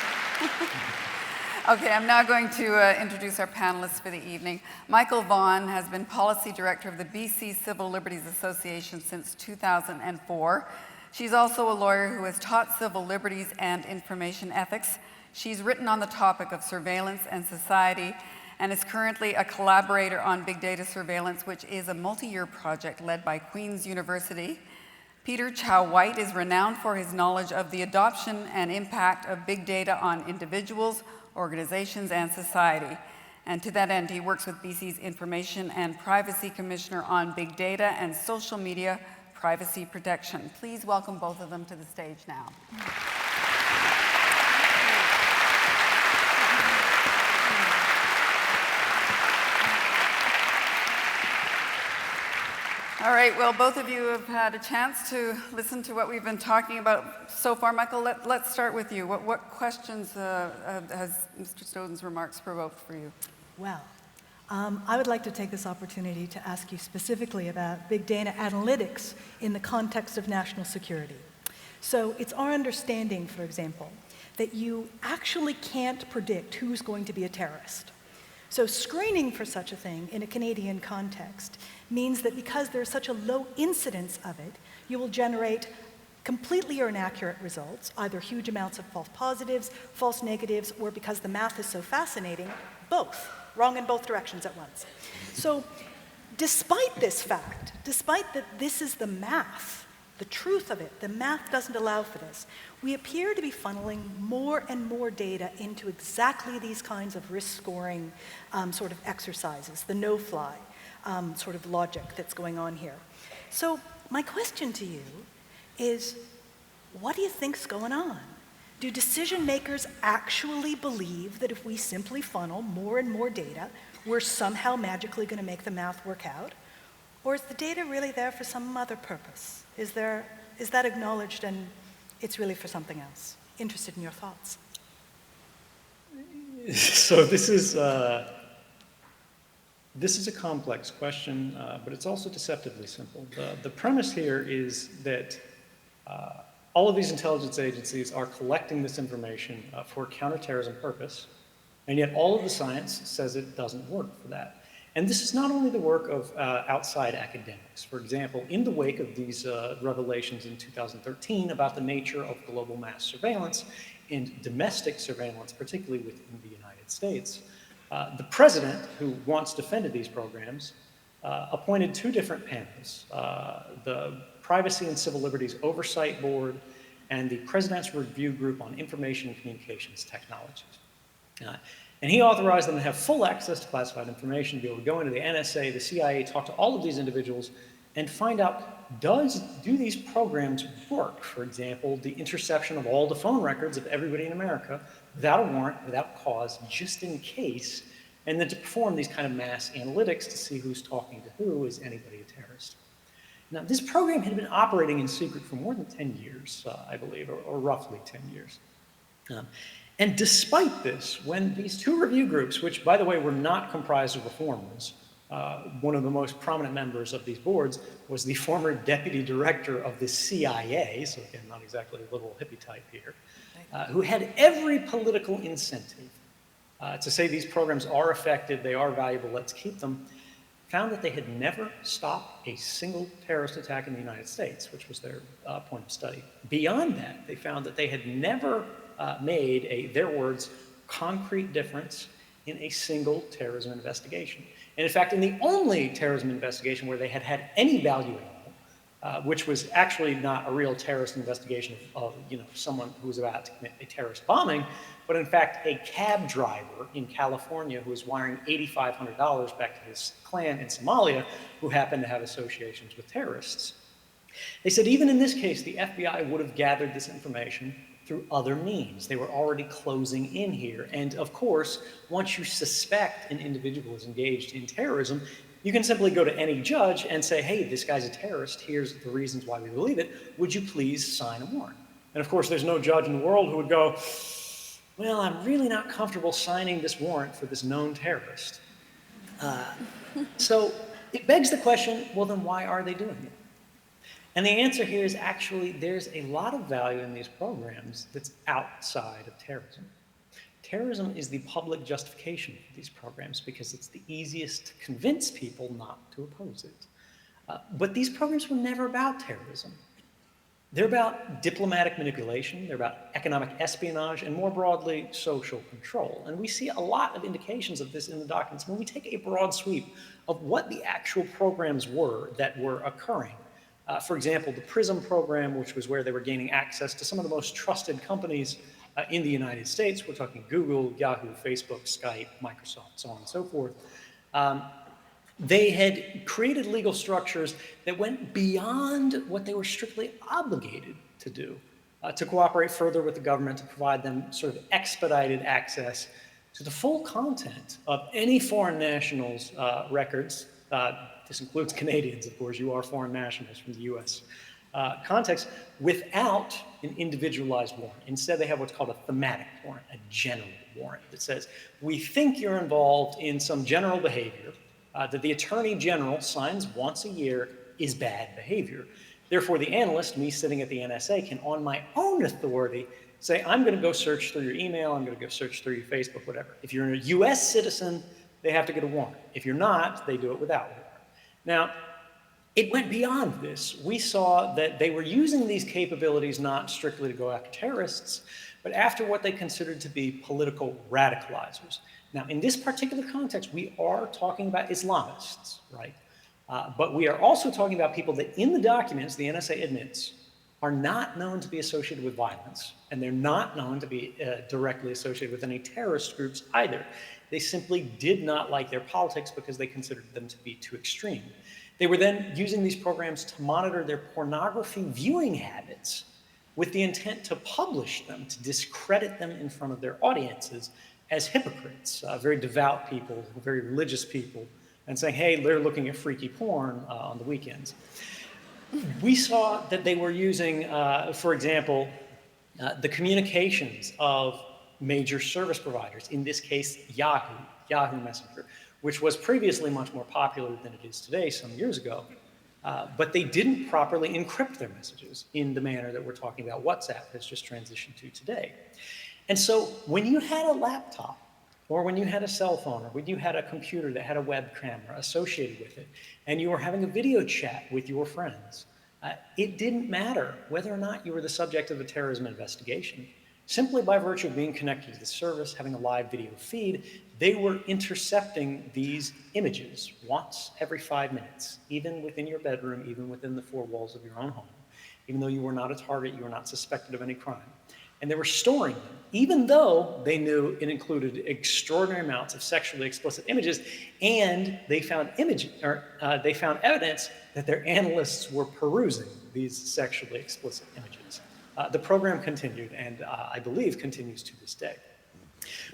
[SPEAKER 3] Okay, I'm now going to introduce our panelists for the evening. Micheal Vonn has been Policy Director of the BC Civil Liberties Association since 2004. She's also a lawyer who has taught civil liberties and information ethics. She's written on the topic of surveillance and society and is currently a collaborator on big data surveillance, which is a multi-year project led by Queen's University. Peter Chow-White is renowned for his knowledge of the adoption and impact of big data on individuals, organizations, and society. And to that end, he works with BC's Information and Privacy Commissioner on big data and social media privacy protection. Please welcome both of them to the stage now. All right, well, both of you have had a chance to listen to what we've been talking about so far. Micheal, let's start with you. What questions has Mr. Snowden's remarks provoked for you?
[SPEAKER 8] Well, I would like to take this opportunity to ask you specifically about big data analytics in the context of national security. So it's our understanding, for example, that you actually can't predict who's going to be a terrorist. So screening for such a thing in a Canadian context means that because there's such a low incidence of it, you will generate completely inaccurate results, either huge amounts of false positives, false negatives, or because the math is so fascinating, both. Wrong in both directions at once. So despite this fact, despite that this is the math, the truth of it, the math doesn't allow for this, we appear to be funneling more and more data into exactly these kinds of risk scoring sort of exercises, the no-fly sort of logic that's going on here. So my question to you is, what do you think's going on? Do decision makers actually believe that if we simply funnel more and more data, we're somehow magically going to make the math work out? Or is the data really there for some other purpose? Is that acknowledged and it's really for something else? Interested in your thoughts.
[SPEAKER 4] So this is a complex question, but it's also deceptively simple. The premise here is that all of these intelligence agencies are collecting this information for counterterrorism purpose, and yet all of the science says it doesn't work for that. And this is not only the work of outside academics. For example, in the wake of these revelations in 2013 about the nature of global mass surveillance and domestic surveillance, particularly within the United States, the president, who once defended these programs, appointed two different panels, the Privacy and Civil Liberties Oversight Board and the President's Review Group on Information and Communications Technologies. And he authorized them to have full access to classified information, to be able to go into the NSA, the CIA, talk to all of these individuals, and find out, do these programs work? For example, the interception of all the phone records of everybody in America without a warrant, without cause, just in case, and then to perform these kind of mass analytics to see who's talking to who. Is anybody a terrorist? Now, this program had been operating in secret for more than 10 years, I believe, or roughly 10 years. And despite this, when these two review groups, which, by the way, were not comprised of reformers, one of the most prominent members of these boards was the former deputy director of the CIA, so again, not exactly a little hippie type here, who had every political incentive to say these programs are effective, they are valuable, let's keep them, found that they had never stopped a single terrorist attack in the United States, which was their point of study. Beyond that, they found that they had never made their words, concrete difference in a single terrorism investigation. And in fact, in the only terrorism investigation where they had had any value at all, which was actually not a real terrorist investigation of someone who was about to commit a terrorist bombing, but in fact a cab driver in California who was wiring $8,500 back to his clan in Somalia who happened to have associations with terrorists. They said even in this case, the FBI would have gathered this information through other means. They were already closing in here. And of course, once you suspect an individual is engaged in terrorism, you can simply go to any judge and say, hey, this guy's a terrorist. Here's the reasons why we believe it. Would you please sign a warrant? And of course, there's no judge in the world who would go, well, I'm really not comfortable signing this warrant for this known terrorist. So it begs the question, well, then why are they doing it? And the answer here is actually there's a lot of value in these programs that's outside of terrorism. Terrorism is the public justification for these programs because it's the easiest to convince people not to oppose it. But these programs were never about terrorism. They're about diplomatic manipulation, they're about economic espionage, and more broadly, social control. And we see a lot of indications of this in the documents when we take a broad sweep of what the actual programs were that were occurring. For example, the PRISM program, which was where they were gaining access to some of the most trusted companies in the United States. We're talking Google, Yahoo, Facebook, Skype, Microsoft, so on and so forth. They had created legal structures that went beyond what they were strictly obligated to do, to cooperate further with the government, to provide them sort of expedited access to the full content of any foreign nationals' records. This includes Canadians, of course. You are foreign nationals from the US context, without an individualized warrant. Instead, they have what's called a thematic warrant, a general warrant that says, we think you're involved in some general behavior that the Attorney General signs once a year is bad behavior. Therefore, the analyst, me sitting at the NSA, can on my own authority say, I'm going to go search through your email, I'm going to go search through your Facebook, whatever. If you're a US citizen, they have to get a warrant. If you're not, they do it without a warrant. Now, it went beyond this. We saw that they were using these capabilities not strictly to go after terrorists, but after what they considered to be political radicalizers. Now, in this particular context, we are talking about Islamists, right? But we are also talking about people that in the documents, the NSA admits, are not known to be associated with violence, and they're not known to be directly associated with any terrorist groups either. They simply did not like their politics because they considered them to be too extreme. They were then using these programs to monitor their pornography viewing habits with the intent to publish them, to discredit them in front of their audiences as hypocrites, very devout people, very religious people, and saying, hey, they're looking at freaky porn on the weekends. We saw that they were using, for example, the communications of major service providers, in this case, Yahoo Messenger, which was previously much more popular than it is today, some years ago. But they didn't properly encrypt their messages in the manner that we're talking about WhatsApp has just transitioned to today. And so when you had a laptop or when you had a cell phone, or when you had a computer that had a web camera associated with it, and you were having a video chat with your friends, it didn't matter whether or not you were the subject of a terrorism investigation. Simply by virtue of being connected to the service, having a live video feed, they were intercepting these images once every 5 minutes, even within your bedroom, even within the four walls of your own home. Even though you were not a target, you were not suspected of any crime. And they were storing them, even though they knew it included extraordinary amounts of sexually explicit images, and they found evidence that their analysts were perusing these sexually explicit images. The program continued, and I believe continues to this day.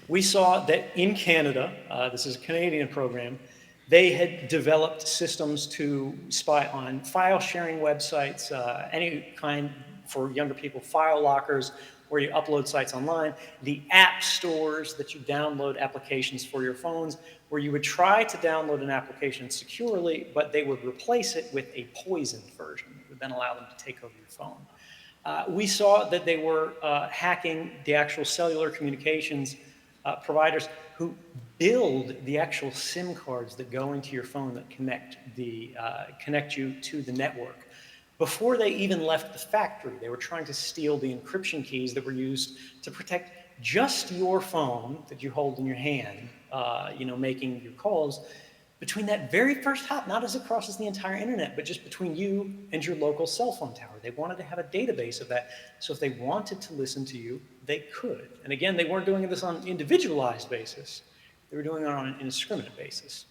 [SPEAKER 4] We saw that in Canada, this is a Canadian program, they had developed systems to spy on file-sharing websites, any kind for younger people, file lockers, where you upload sites online, the app stores that you download applications for your phones, where you would try to download an application securely, but they would replace it with a poisoned version that would then allow them to take over your phone. We saw that they were hacking the actual cellular communications providers who build the actual SIM cards that go into your phone that connect you to the network. Before they even left the factory, they were trying to steal the encryption keys that were used to protect just your phone that you hold in your hand, making your calls, between that very first hop, not as it crosses the entire internet, but just between you and your local cell phone tower. They wanted to have a database of that, so if they wanted to listen to you, they could. And again, they weren't doing this on an individualized basis. They were doing it on an indiscriminate basis.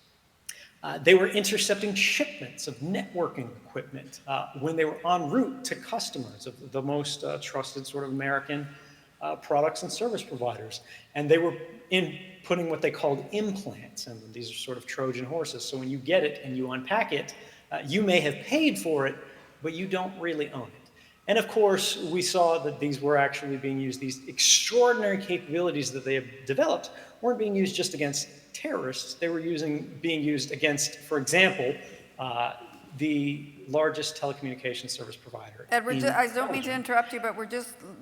[SPEAKER 4] They were intercepting shipments of networking equipment when they were en route to customers of the most trusted sort of American products and service providers. And they were putting what they called implants, and these are sort of Trojan horses. So when you get it and you unpack it, you may have paid for it, but you don't really own it. And of course, we saw that these were actually being used, these extraordinary capabilities that they have developed weren't being used just against terrorists. They were being used against, for example, the largest telecommunications service provider.
[SPEAKER 3] Edward, I don't mean to interrupt you, but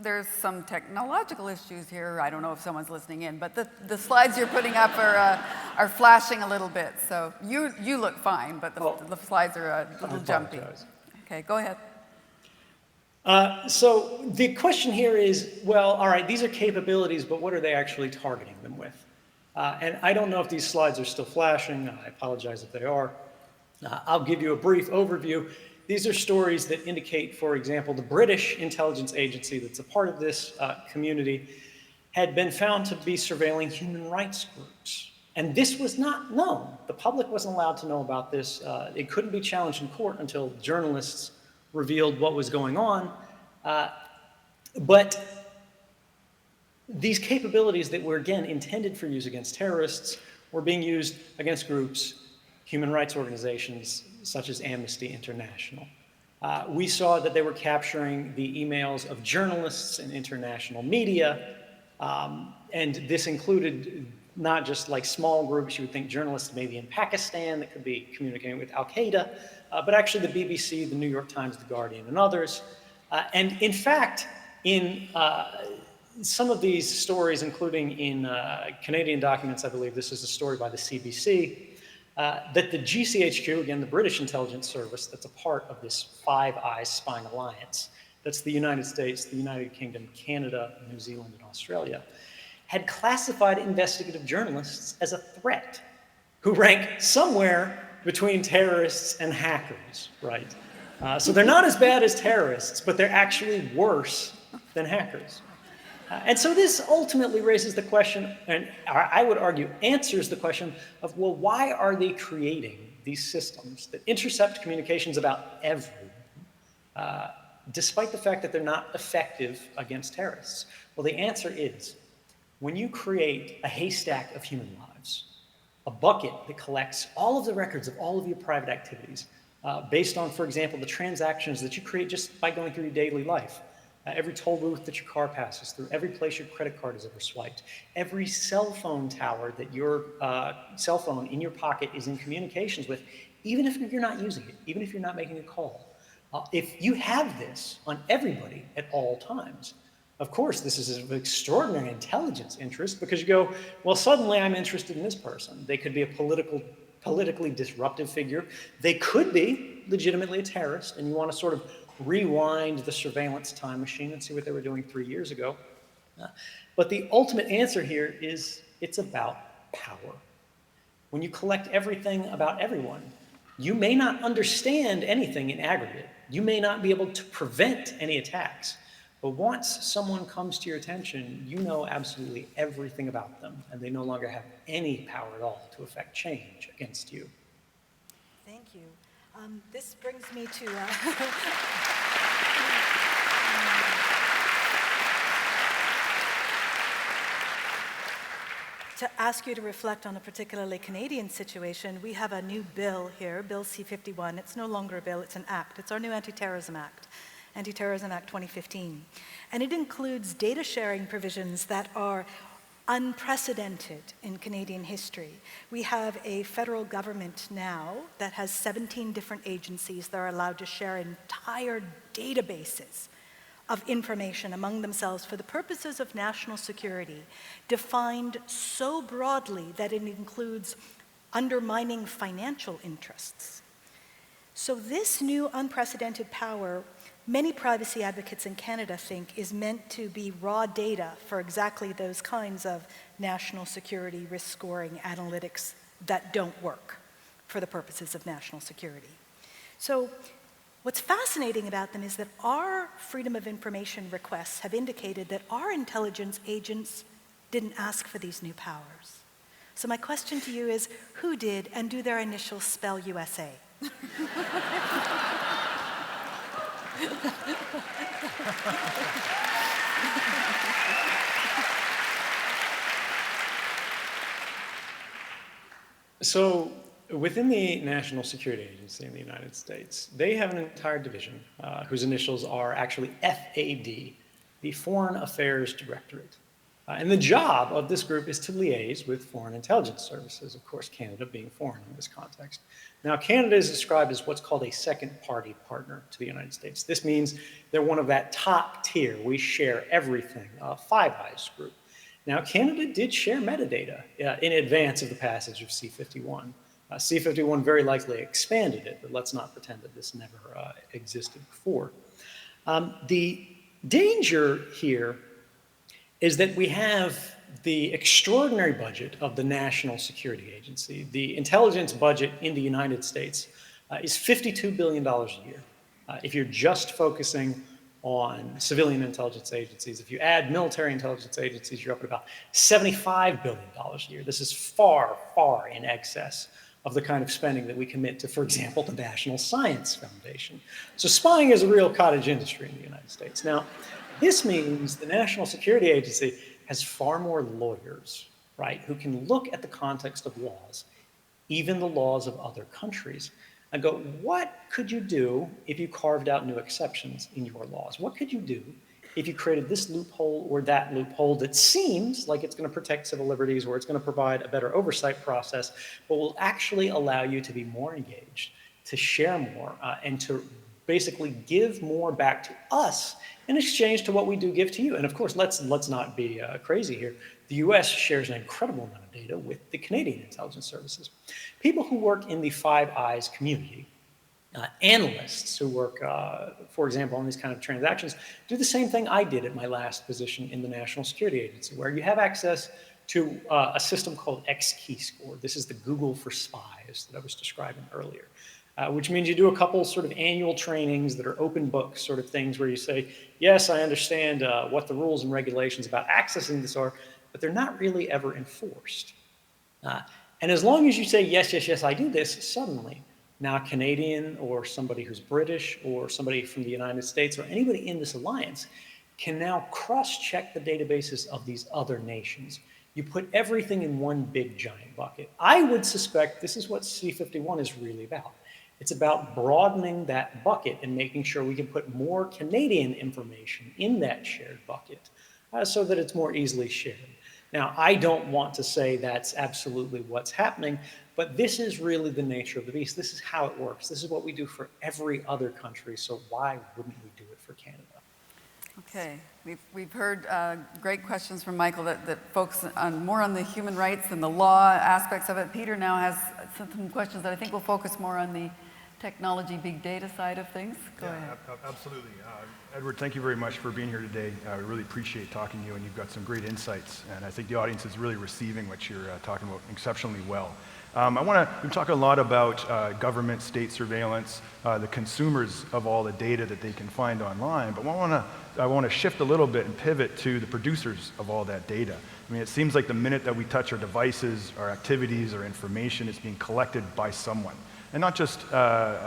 [SPEAKER 3] there's some technological issues here. I don't know if someone's listening in, but the slides you're putting up are flashing a little bit. So you look fine, but the slides are a little jumpy. Okay, go ahead.
[SPEAKER 4] So the question here is, well, all right, these are capabilities, but what are they actually targeting them with? And I don't know if these slides are still flashing. I apologize if they are. I'll give you a brief overview. These are stories that indicate, for example, the British intelligence agency that's a part of this community had been found to be surveilling human rights groups. And this was not known. The public wasn't allowed to know about this. It couldn't be challenged in court until journalists revealed what was going on. But these capabilities that were, again, intended for use against terrorists were being used against groups, human rights organizations such as Amnesty International. We saw that they were capturing the emails of journalists and international media, and this included not just like small groups. You would think journalists maybe in Pakistan that could be communicating with Al-Qaeda, but actually the BBC, the New York Times, the Guardian, and others. And in fact, in some of these stories, including in Canadian documents, I believe this is a story by the CBC, that the GCHQ, again, the British intelligence service that's a part of this Five Eyes spying alliance, that's the United States, the United Kingdom, Canada, New Zealand, and Australia, had classified investigative journalists as a threat who rank somewhere between terrorists and hackers, right? So they're not as bad as terrorists, but they're actually worse than hackers. And so this ultimately raises the question, and I would argue answers the question of, well, why are they creating these systems that intercept communications about everyone, despite the fact that they're not effective against terrorists? Well, the answer is, when you create a haystack of human lives, a bucket that collects all of the records of all of your private activities, based on, for example, the transactions that you create just by going through your daily life, every toll booth that your car passes through, every place your credit card is ever swiped, every cell phone tower that your cell phone in your pocket is in communications with, even if you're not using it, even if you're not making a call. If you have this on everybody at all times, of course, this is of extraordinary intelligence interest because you go, well, suddenly I'm interested in this person. They could be a politically disruptive figure. They could be legitimately a terrorist, and you want to sort of rewind the surveillance time machine and see what they were doing 3 years ago. But the ultimate answer here is it's about power. When you collect everything about everyone, you may not understand anything in aggregate. You may not be able to prevent any attacks. But once someone comes to your attention, you know absolutely everything about them, and they no longer have any power at all to affect change against you.
[SPEAKER 8] Thank you. This brings me to to ask you to reflect on a particularly Canadian situation. We have a new bill here, Bill C-51. It's no longer a bill, it's an act. It's our new Anti-Terrorism Act, Anti-Terrorism Act 2015. And it includes data sharing provisions that are unprecedented in Canadian history. We have a federal government now that has 17 different agencies that are allowed to share entire databases of information among themselves for the purposes of national security, defined so broadly that it includes undermining financial interests. So this new unprecedented power, many privacy advocates in Canada think is meant to be raw data for exactly those kinds of national security risk scoring analytics that don't work for the purposes of national security. So what's fascinating about them is that our freedom of information requests have indicated that our intelligence agents didn't ask for these new powers. So my question to you is, who did, and do their initials spell USA?
[SPEAKER 4] So within the National Security Agency in the United States, they have an entire division whose initials are actually FAD, the Foreign Affairs Directorate. And the job of this group is to liaise with foreign intelligence services, of course, Canada being foreign in this context. Now, Canada is described as what's called a second-party partner to the United States. This means they're one of that top tier, we share everything, Five Eyes group. Now, Canada did share metadata in advance of the passage of C-51. C-51 very likely expanded it, but let's not pretend that this never existed before. The danger here is that we have the extraordinary budget of the National Security Agency. The intelligence budget in the United States is $52 billion a year. If you're just focusing on civilian intelligence agencies, if you add military intelligence agencies, you're up at about $75 billion a year. This is far, far in excess of the kind of spending that we commit to, for example, the National Science Foundation. So spying is a real cottage industry in the United States. Now, this means the National Security Agency has far more lawyers, right, who can look at the context of laws, even the laws of other countries, and go, what could you do if you carved out new exceptions in your laws? What could you do if you created this loophole or that loophole that seems like it's going to protect civil liberties or it's going to provide a better oversight process, but will actually allow you to be more engaged, to share more, and to basically give more back to us in exchange to what we do give to you. And of course, let's not be crazy here. The US shares an incredible amount of data with the Canadian intelligence services. People who work in the Five Eyes community, analysts who work, for example, on these kind of transactions, do the same thing I did at my last position in the National Security Agency, where you have access to a system called X-Keyscore. This is the Google for spies that I was describing earlier. Which means you do a couple sort of annual trainings that are open book sort of things where you say, yes, I understand what the rules and regulations about accessing this are, but they're not really ever enforced. And as long as you say, yes, yes, yes, I do this, suddenly, now a Canadian or somebody who's British or somebody from the United States or anybody in this alliance can now cross-check the databases of these other nations. You put everything in one big giant bucket. I would suspect this is what C-51 is really about. It's about broadening that bucket and making sure we can put more Canadian information in that shared bucket so that it's more easily shared. Now, I don't want to say that's absolutely what's happening, but this is really the nature of the beast. This is how it works. This is what we do for every other country, so why wouldn't we do it for Canada?
[SPEAKER 3] Okay, we've heard great questions from Micheal that focus more on the human rights and the law aspects of it. Peter now has some questions that I think will focus more on the technology, big data side of things. Go ahead.
[SPEAKER 9] Absolutely. Edward, thank you very much for being here today. I really appreciate talking to you, and you've got some great insights, and I think the audience is really receiving what you're talking about exceptionally well. We've talked a lot about government, state surveillance, the consumers of all the data that they can find online, but I want to shift a little bit and pivot to the producers of all that data. I mean, it seems like the minute that we touch our devices, our activities, our information, it's being collected by someone. And not just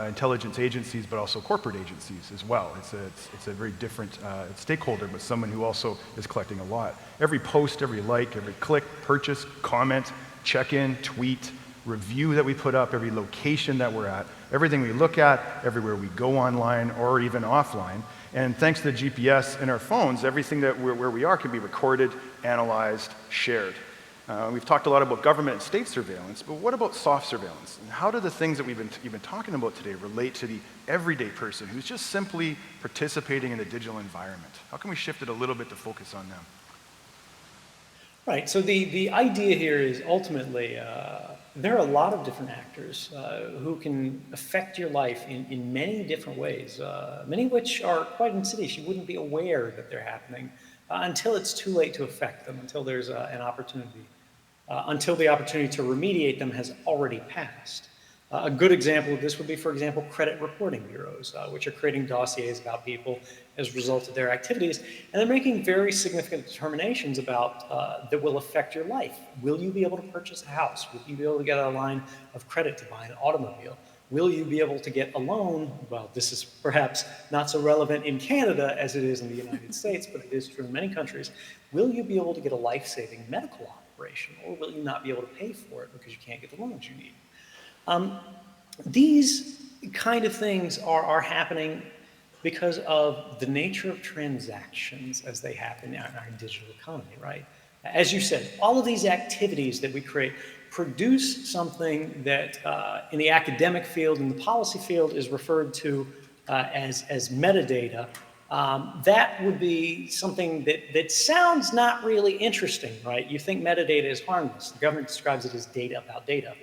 [SPEAKER 9] intelligence agencies, but also corporate agencies as well. It's a very different stakeholder, but someone who also is collecting a lot. Every post, every like, every click, purchase, comment, check-in, tweet, review that we put up, every location that we're at, everything we look at, everywhere we go online or even offline. And thanks to the GPS in our phones, everything where we are can be recorded, analyzed, shared. We've talked a lot about government and state surveillance, but what about soft surveillance? And how do the things that you've been talking about today relate to the everyday person who's just simply participating in the digital environment? How can we shift it a little bit to focus on them?
[SPEAKER 4] Right, so the idea here is ultimately there are a lot of different actors who can affect your life in many different ways, many of which are quite insidious. You wouldn't be aware that they're happening until it's too late to affect them, until there's an opportunity, until the opportunity to remediate them has already passed. A good example of this would be, for example, credit reporting bureaus, which are creating dossiers about people as a result of their activities, and they're making very significant determinations about that will affect your life. Will you be able to purchase a house? Will you be able to get a line of credit to buy an automobile? Will you be able to get a loan? Well, this is perhaps not so relevant in Canada as it is in the United States, but it is true in many countries. Will you be able to get a life-saving medical operation, or will you not be able to pay for it because you can't get the loans you need? These kind of things are happening because of the nature of transactions as they happen in our digital economy, right? As you said, all of these activities that we create produce something that in the academic field, in the policy field, is referred to as metadata. That would be something that sounds not really interesting, right? You think metadata is harmless. The government describes it as data about data.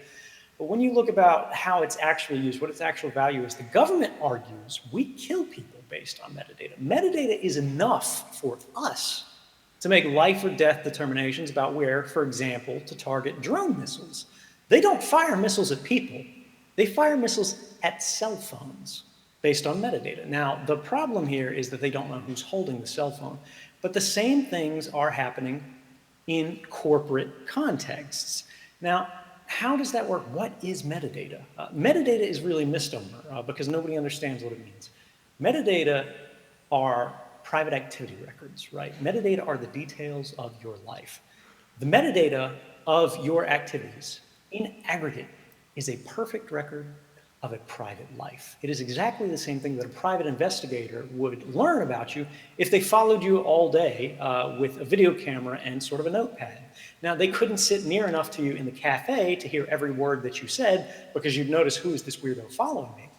[SPEAKER 4] But when you look about how it's actually used, what its actual value is, the government argues we kill people based on metadata. Metadata is enough for us to make life or death determinations about where, for example, to target drone missiles. They don't fire missiles at people. They fire missiles at cell phones based on metadata. Now, the problem here is that they don't know who's holding the cell phone. But the same things are happening in corporate contexts. Now, how does that work? What is metadata? Metadata is really a misnomer because nobody understands what it means. Metadata are private activity records, right? Metadata are the details of your life. The metadata of your activities in aggregate is a perfect record of a private life. It is exactly the same thing that a private investigator would learn about you if they followed you all day with a video camera and sort of a notepad. Now, they couldn't sit near enough to you in the cafe to hear every word that you said because you'd notice, who is this weirdo following me?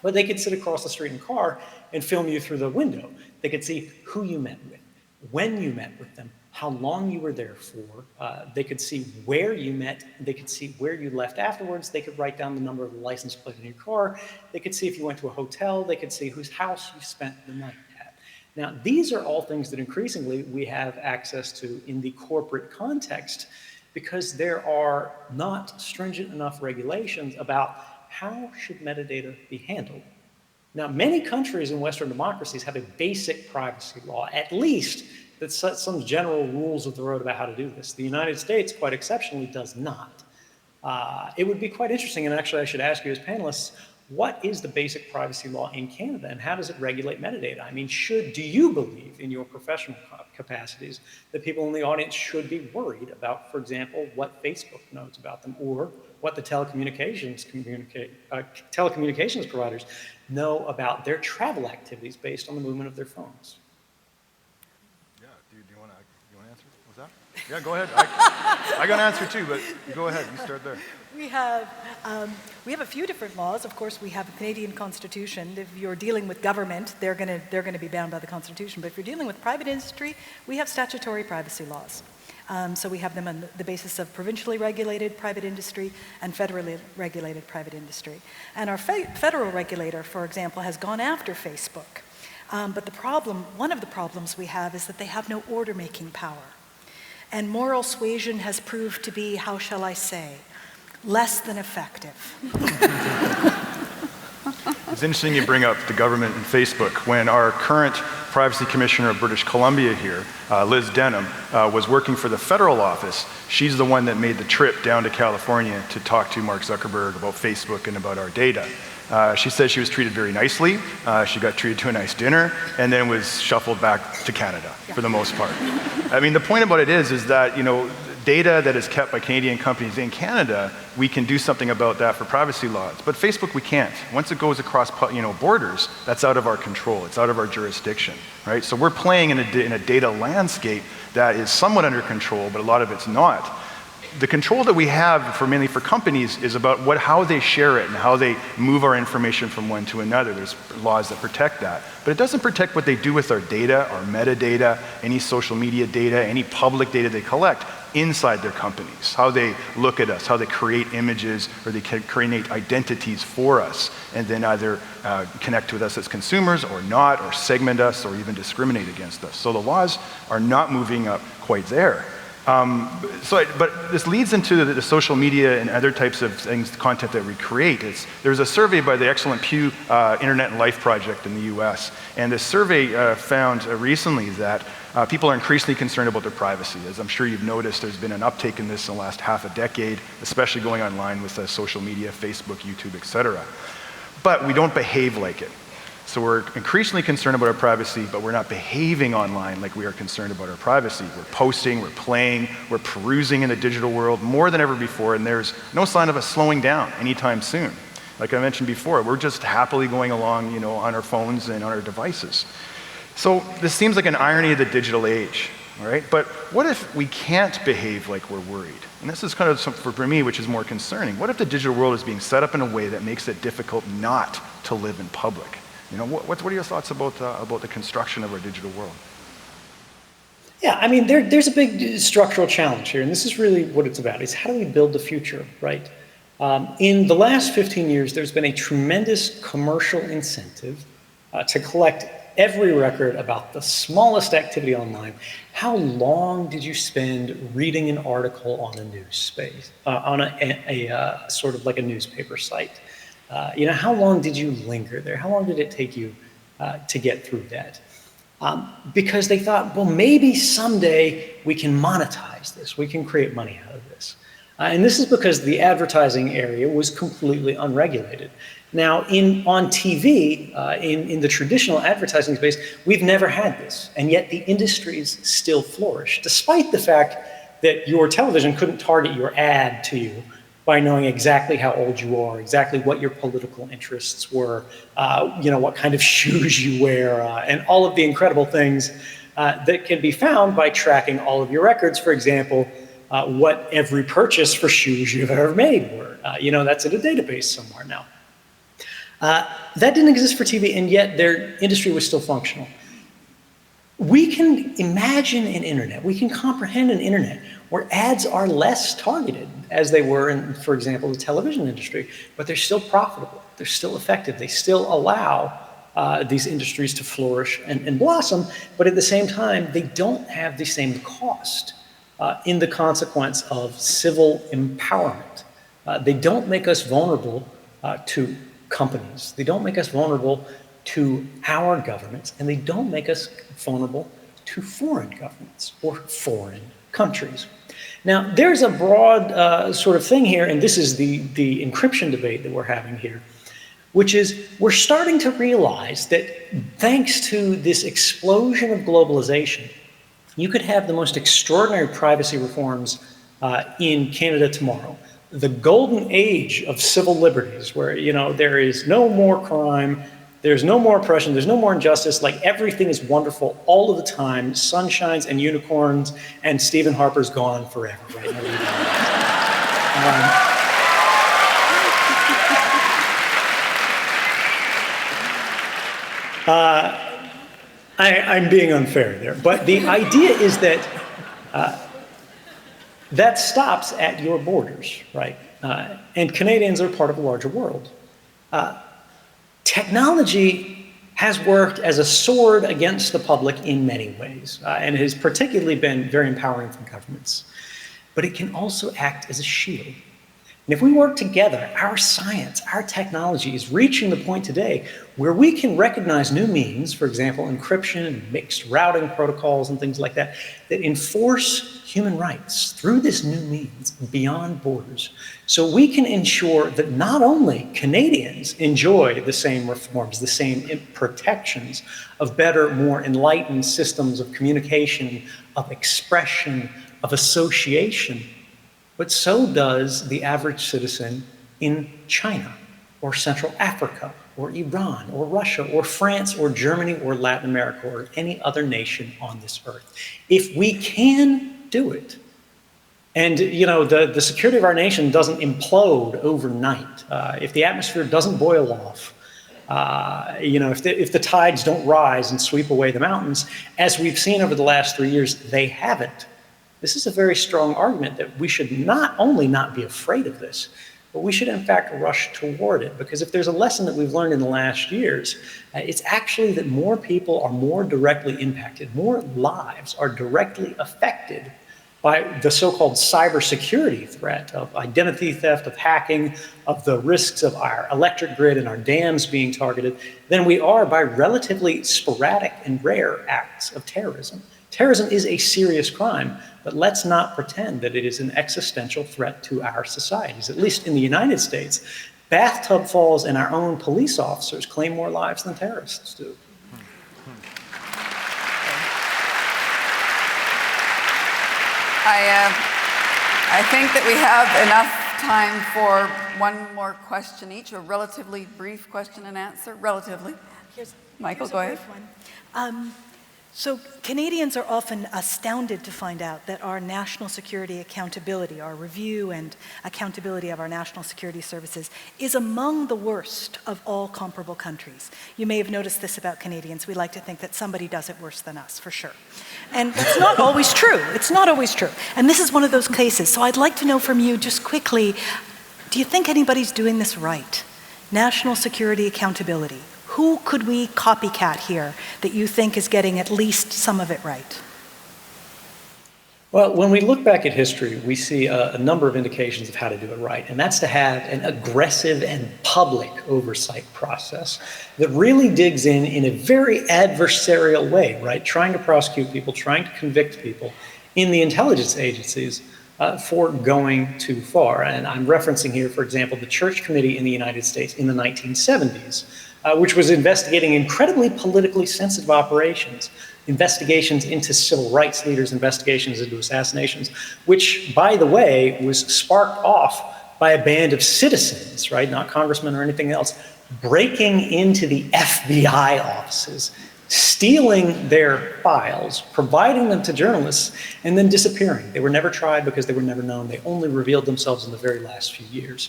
[SPEAKER 4] But they could sit across the street in a car and film you through the window. They could see who you met with, when you met with them, how long you were there for. They could see where you met. They could see where you left afterwards. They could write down the number of the license plate in your car. They could see if you went to a hotel. They could see whose house you spent the night at. Now, these are all things that increasingly we have access to in the corporate context because there are not stringent enough regulations about how should metadata be handled. Now, many countries in Western democracies have a basic privacy law, at least that sets some general rules of the road about how to do this. The United States, quite exceptionally, does not. It would be quite interesting, and actually I should ask you as panelists, what is the basic privacy law in Canada, and how does it regulate metadata? I mean, do you believe in your professional capacities that people in the audience should be worried about, for example, what Facebook knows about them, or what the telecommunications providers know about their travel activities based on the movement of their phones?
[SPEAKER 9] Yeah, do you want to answer? What's that? Yeah, go ahead. I got an answer too, but go ahead. You start there.
[SPEAKER 8] We have a few different laws. Of course, we have the Canadian Constitution. If you're dealing with government, they're going to be bound by the Constitution. But if you're dealing with private industry, we have statutory privacy laws. So we have them on the basis of provincially regulated private industry and federally regulated private industry. And our federal regulator, for example, has gone after Facebook. But one of the problems we have is that they have no order-making power. And moral suasion has proved to be, how shall I say, less than effective.
[SPEAKER 9] It's interesting you bring up the government and Facebook. When our current Privacy Commissioner of British Columbia here, Liz Denham, was working for the federal office, she's the one that made the trip down to California to talk to Mark Zuckerberg about Facebook and about our data. She said she was treated very nicely. She got treated to a nice dinner and then was shuffled back to Canada for the most part. I mean, the point about it is that, data that is kept by Canadian companies in Canada, we can do something about that for privacy laws. But Facebook, we can't. Once it goes across, borders, that's out of our control. It's out of our jurisdiction, right? So we're playing in a data landscape that is somewhat under control, but a lot of it's not. The control that we have mainly for companies is about how they share it and how they move our information from one to another. There's laws that protect that. But it doesn't protect what they do with our data, our metadata, any social media data, any public data they collect inside their companies, how they look at us, how they create images, or they can create identities for us, and then either connect with us as consumers or not, or segment us, or even discriminate against us. So the laws are not moving up quite there. But this leads into the social media and other types of things, content that we create. There's a survey by the excellent Pew Internet and Life Project in the US, and this survey found recently that people are increasingly concerned about their privacy. As I'm sure you've noticed, there's been an uptake in this in the last half a decade, especially going online with social media, Facebook, YouTube, etc. But we don't behave like it. So we're increasingly concerned about our privacy, but we're not behaving online like we are concerned about our privacy. We're posting, we're playing, we're perusing in the digital world more than ever before, and there's no sign of us slowing down anytime soon. Like I mentioned before, we're just happily going along, on our phones and on our devices. So this seems like an irony of the digital age, all right? But what if we can't behave like we're worried? And this is kind of for me, which is more concerning. What if the digital world is being set up in a way that makes it difficult not to live in public? What are your thoughts about the construction of our digital world?
[SPEAKER 4] Yeah, I mean, there's a big structural challenge here, and this is really what it's about, is how do we build the future, right? In the last 15 years, there's been a tremendous commercial incentive to collect every record about the smallest activity online. How long did you spend reading an article on a news space, on a sort of like a newspaper site? How long did you linger there? How long did it take you to get through that? Because they thought, well, maybe someday we can monetize this. We can create money out of this. And this is because the advertising area was completely unregulated. Now, on TV, in the traditional advertising space, we've never had this. And yet the industries still flourish, despite the fact that your television couldn't target your ad to you by knowing exactly how old you are, exactly what your political interests were, what kind of shoes you wear, and all of the incredible things that can be found by tracking all of your records. For example, what every purchase for shoes you've ever made were. That's in a database somewhere now. That didn't exist for TV, and yet their industry was still functional. We can imagine an internet, we can comprehend an internet where ads are less targeted as they were in, for example, the television industry, but they're still profitable, they're still effective, they still allow these industries to flourish and blossom, but at the same time, they don't have the same cost in the consequence of civil empowerment. They don't make us vulnerable to companies, they don't make us vulnerable to our governments, and they don't make us vulnerable to foreign governments or foreign countries. Now, there's a broad sort of thing here, and this is the encryption debate that we're having here, which is we're starting to realize that thanks to this explosion of globalization, you could have the most extraordinary privacy reforms in Canada tomorrow. The golden age of civil liberties, where there is no more crime, There's no more oppression, there's no more injustice, like everything is wonderful all of the time, sunshines and unicorns, and Stephen Harper's gone forever, right? I'm being unfair there, but the idea is that that stops at your borders, right? And Canadians are part of a larger world. Technology has worked as a sword against the public in many ways, and has particularly been very empowering for governments. But it can also act as a shield. And if we work together, our science, our technology is reaching the point today where we can recognize new means, for example, encryption and mixed routing protocols and things like that, that enforce human rights through this new means beyond borders. So we can ensure that not only Canadians enjoy the same reforms, the same protections of better, more enlightened systems of communication, of expression, of association, but so does the average citizen in China, or Central Africa, or Iran, or Russia, or France, or Germany, or Latin America, or any other nation on this earth. If we can do it, and the security of our nation doesn't implode overnight, if the atmosphere doesn't boil off, if the tides don't rise and sweep away the mountains, as we've seen over the last 3 years, they haven't. This is a very strong argument that we should not only not be afraid of this, but we should in fact rush toward it. Because if there's a lesson that we've learned in the last years, it's actually that more people are more directly impacted, more lives are directly affected by the so-called cybersecurity threat of identity theft, of hacking, of the risks of our electric grid and our dams being targeted, than we are by relatively sporadic and rare acts of terrorism. Terrorism is a serious crime, but let's not pretend that it is an existential threat to our societies. At least in the United States, bathtub falls and our own police officers claim more lives than terrorists do.
[SPEAKER 3] I think that we have enough time for one more question each, a relatively brief question and answer, relatively. Michael, go ahead.
[SPEAKER 8] So Canadians are often astounded to find out that our national security accountability, our review and accountability of our national security services, is among the worst of all comparable countries. You may have noticed this about Canadians. We like to think that somebody does it worse than us, for sure. And that's not always true. It's not always true. And this is one of those cases. So I'd like to know from you just quickly, do you think anybody's doing this right? National security accountability. Who could we copycat here that you think is getting at least some of it right?
[SPEAKER 4] Well, when we look back at history, we see a number of indications of how to do it right, and that's to have an aggressive and public oversight process that really digs in a very adversarial way, right? Trying to prosecute people, trying to convict people in the intelligence agencies for going too far. And I'm referencing here, for example, the Church Committee in the United States in the 1970s, which was investigating incredibly politically sensitive operations, investigations into civil rights leaders, investigations into assassinations, which, by the way, was sparked off by a band of citizens, right, not congressmen or anything else, breaking into the FBI offices, stealing their files, providing them to journalists, and then disappearing. They were never tried because they were never known. They only revealed themselves in the very last few years.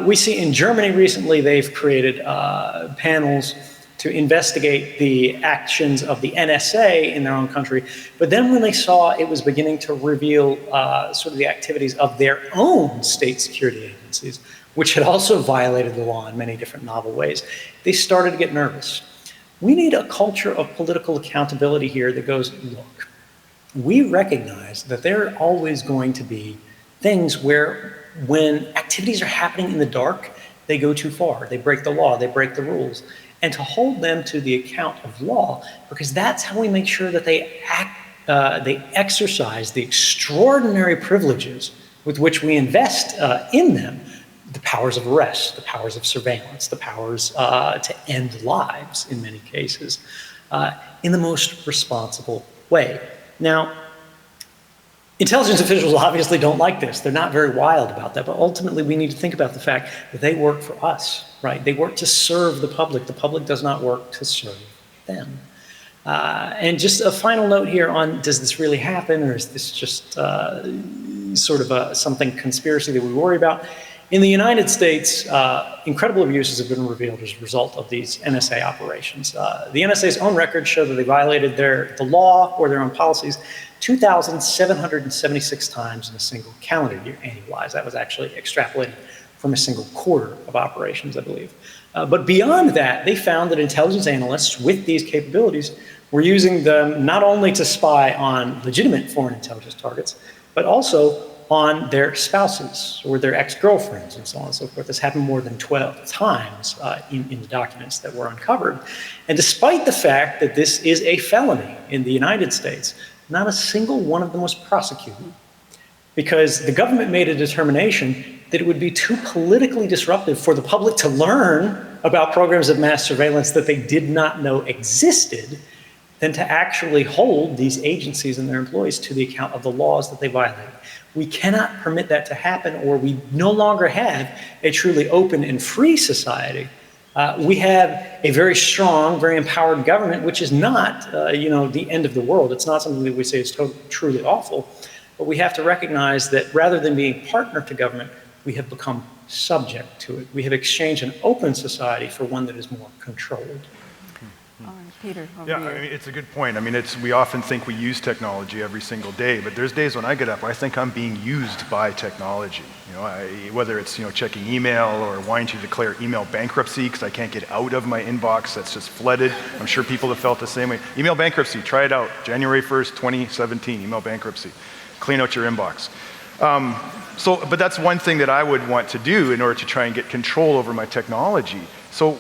[SPEAKER 4] We see in Germany recently, they've created panels to investigate the actions of the NSA in their own country. But then when they saw it was beginning to reveal sort of the activities of their own state security agencies, which had also violated the law in many different novel ways, they started to get nervous. We need a culture of political accountability here that goes, look, we recognize that there are always going to be things where when activities are happening in the dark, they go too far. They break the law, they break the rules. And to hold them to the account of law, because that's how we make sure that they exercise the extraordinary privileges with which we invest in them, the powers of arrest, the powers of surveillance, the powers to end lives in many cases, in the most responsible way. Now, Intelligence officials obviously don't like this. They're not very wild about that, but ultimately we need to think about the fact that they work for us, right? They work to serve the public. The public does not work to serve them. And just a final note here on, does this really happen, or is this just sort of something conspiracy that we worry about? In the United States, incredible abuses have been revealed as a result of these NSA operations. The NSA's own records show that they violated the law or their own policies 2,776 times in a single calendar year, annualized. That was actually extrapolated from a single quarter of operations, I believe. But beyond that, they found that intelligence analysts with these capabilities were using them not only to spy on legitimate foreign intelligence targets, but also on their spouses or their ex-girlfriends and so on and so forth. This happened more than 12 times in the documents that were uncovered. And despite the fact that this is a felony in the United States, not a single one of them was prosecuted because the government made a determination that it would be too politically disruptive for the public to learn about programs of mass surveillance that they did not know existed than to actually hold these agencies and their employees to the account of the laws that they violated. We cannot permit that to happen, or we no longer have a truly open and free society. We have a very strong, very empowered government, which is not, the end of the world. It's not something that we say is truly awful, but we have to recognize that rather than being partner to government, we have become subject to it. We have exchanged an open society for one that is more controlled.
[SPEAKER 3] All right, Peter,
[SPEAKER 9] Yeah,
[SPEAKER 3] over
[SPEAKER 9] I
[SPEAKER 3] here.
[SPEAKER 9] mean, it's a good point. I mean, we often think we use technology every single day, but there's days when I get up where I think I'm being used by technology. Whether it's checking email or wanting to declare email bankruptcy because I can't get out of my inbox that's just flooded. I'm sure people have felt the same way. Email bankruptcy, try it out. January 1st, 2017, email bankruptcy. Clean out your inbox. But that's one thing that I would want to do in order to try and get control over my technology. So,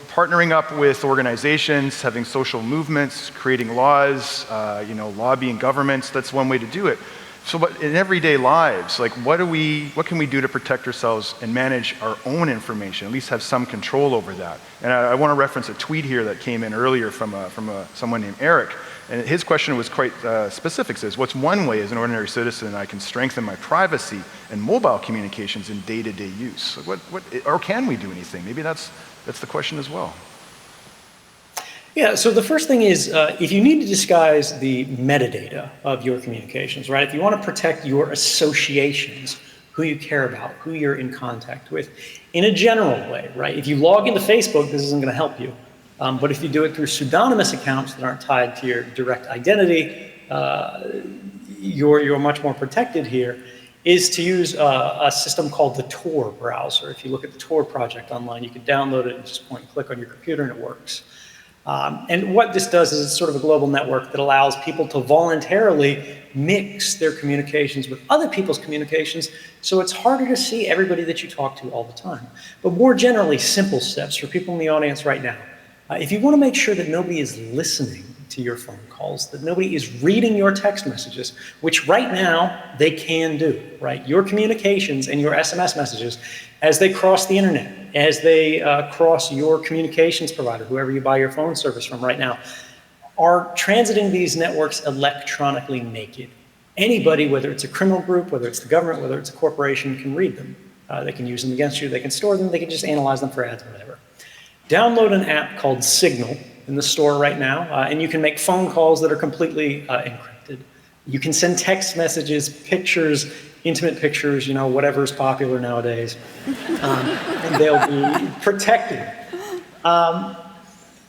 [SPEAKER 9] partnering up with organizations, having social movements, creating laws, lobbying governments, that's one way to do it. So, but in everyday lives, like what can we do to protect ourselves and manage our own information, at least have some control over that? And I want to reference a tweet here that came in earlier from someone named Eric. And his question was quite specific. It says, what's one way as an ordinary citizen I can strengthen my privacy and mobile communications in day-to-day use? Or can we do anything? Maybe that's the question as well.
[SPEAKER 4] Yeah, so the first thing is, if you need to disguise the metadata of your communications, right? If you want to protect your associations, who you care about, who you're in contact with, in a general way, right? If you log into Facebook, this isn't going to help you. But if you do it through pseudonymous accounts that aren't tied to your direct identity, you're much more protected here, is to use a system called the Tor Browser. If you look at the Tor project online, you can download it and just point and click on your computer and it works. And what this does is it's sort of a global network that allows people to voluntarily mix their communications with other people's communications, so it's harder to see everybody that you talk to all the time. But more generally, simple steps for people in the audience right now. If you want to make sure that nobody is listening to your phone calls, that nobody is reading your text messages, which right now they can do, right? Your communications and your SMS messages, as they cross the internet, as they cross your communications provider, whoever you buy your phone service from right now, are transiting these networks electronically naked. Anybody, whether it's a criminal group, whether it's the government, whether it's a corporation, can read them. They can use them against you, they can store them, they can just analyze them for ads, whatever. Download an app called Signal in the store right now, and you can make phone calls that are completely encrypted. You can send text messages, pictures, intimate pictures, whatever's popular nowadays, and they'll be protected.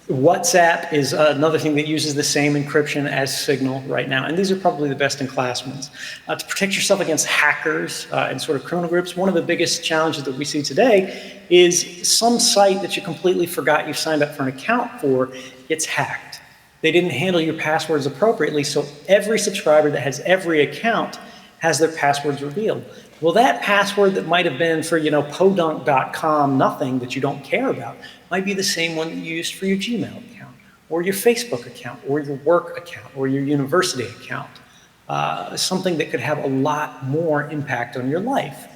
[SPEAKER 4] WhatsApp is another thing that uses the same encryption as Signal right now, and these are probably the best in class ones. To protect yourself against hackers and sort of criminal groups, one of the biggest challenges that we see today is some site that you completely forgot you signed up for an account for gets hacked. They didn't handle your passwords appropriately, so every subscriber that has every account has their passwords revealed. Well, that password that might have been for, podunk.com, nothing that you don't care about, might be the same one that you used for your Gmail account, or your Facebook account, or your work account, or your university account. Something that could have a lot more impact on your life.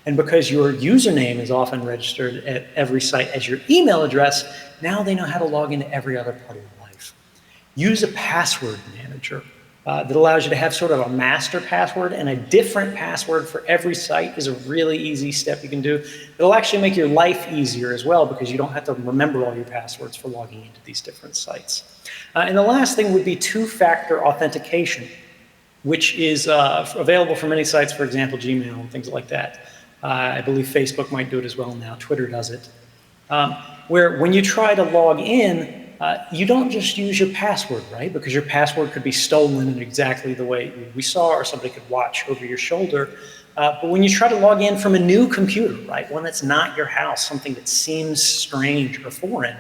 [SPEAKER 4] And because your username is often registered at every site as your email address, now they know how to log into every other part of your life. Use a password manager. that allows you to have sort of a master password, and a different password for every site is a really easy step you can do. It'll actually make your life easier as well, because you don't have to remember all your passwords for logging into these different sites. And the last thing would be two-factor authentication, which is available for many sites, for example, Gmail and things like that. I believe Facebook might do it as well now. Twitter does it. Where when you try to log in, you don't just use your password, right? Because your password could be stolen in exactly the way we saw, or somebody could watch over your shoulder. But when you try to log in from a new computer, right, one that's not your house, something that seems strange or foreign,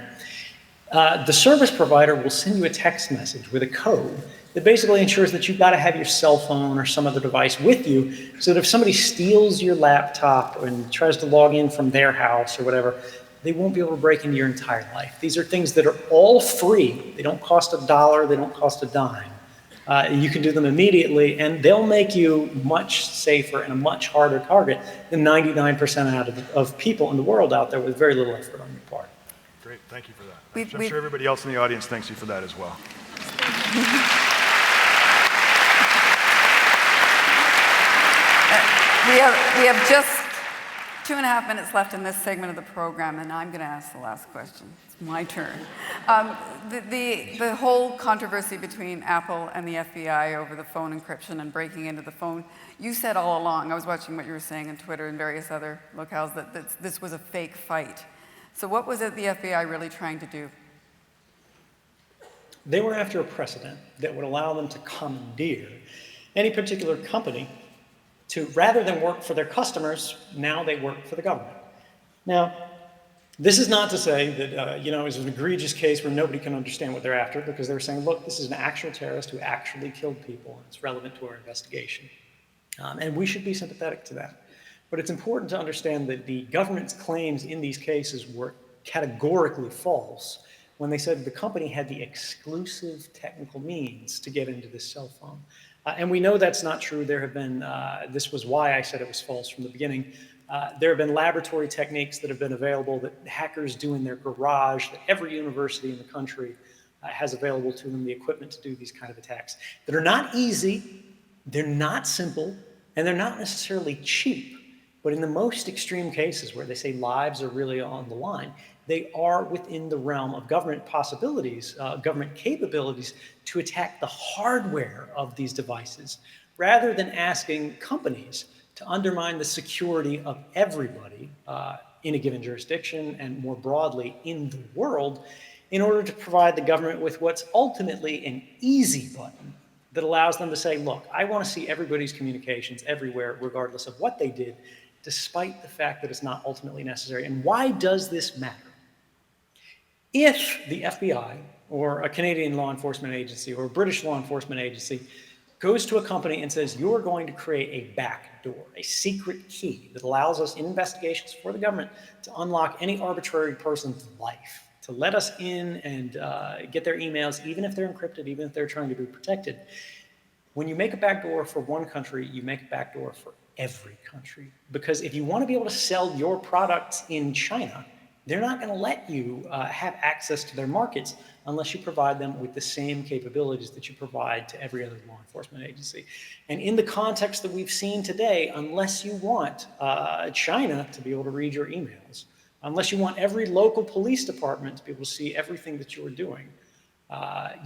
[SPEAKER 4] the service provider will send you a text message with a code that basically ensures that you've got to have your cell phone or some other device with you, so that if somebody steals your laptop and tries to log in from their house or whatever, they won't be able to break into your entire life. These are things that are all free. They don't cost $1, they don't cost a dime. You can do them immediately, and they'll make you much safer and a much harder target than 99% of people in the world out there with very little effort on your part.
[SPEAKER 9] Great, thank you for that. I'm sure everybody else in the audience thanks you for that as well.
[SPEAKER 3] We have just 2.5 minutes left in this segment of the program, and I'm going to ask the last question. It's my turn. The whole controversy between Apple and the FBI over the phone encryption and breaking into the phone, you said all along, I was watching what you were saying on Twitter and various other locales, that this was a fake fight. So what was it the FBI really trying to do?
[SPEAKER 4] They were after a precedent that would allow them to commandeer any particular company to, rather than work for their customers, now they work for the government. Now, this is not to say that, it's an egregious case where nobody can understand what they're after, because they're saying, look, this is an actual terrorist who actually killed people, and it's relevant to our investigation. And we should be sympathetic to that. But it's important to understand that the government's claims in these cases were categorically false when they said the company had the exclusive technical means to get into this cell phone. And we know that's not true. There have been, this was why I said it was false from the beginning. There have been laboratory techniques that have been available that hackers do in their garage, that every university in the country has available to them, the equipment to do these kind of attacks, that are not easy, they're not simple, and they're not necessarily cheap. But in the most extreme cases where they say lives are really on the line, they are within the realm of government possibilities, government capabilities to attack the hardware of these devices, rather than asking companies to undermine the security of everybody in a given jurisdiction and more broadly in the world, in order to provide the government with what's ultimately an easy button that allows them to say, look, I want to see everybody's communications everywhere, regardless of what they did, despite the fact that it's not ultimately necessary. And why does this matter? If the FBI or a Canadian law enforcement agency or a British law enforcement agency goes to a company and says, you're going to create a backdoor, a secret key that allows us in investigations for the government to unlock any arbitrary person's life, to let us in and get their emails, even if they're encrypted, even if they're trying to be protected. When you make a backdoor for one country, you make a backdoor for every country. Because if you want to be able to sell your products in China, they're not going to let you have access to their markets unless you provide them with the same capabilities that you provide to every other law enforcement agency. And in the context that we've seen today, unless you want China to be able to read your emails, unless you want every local police department to be able to see everything that you are doing,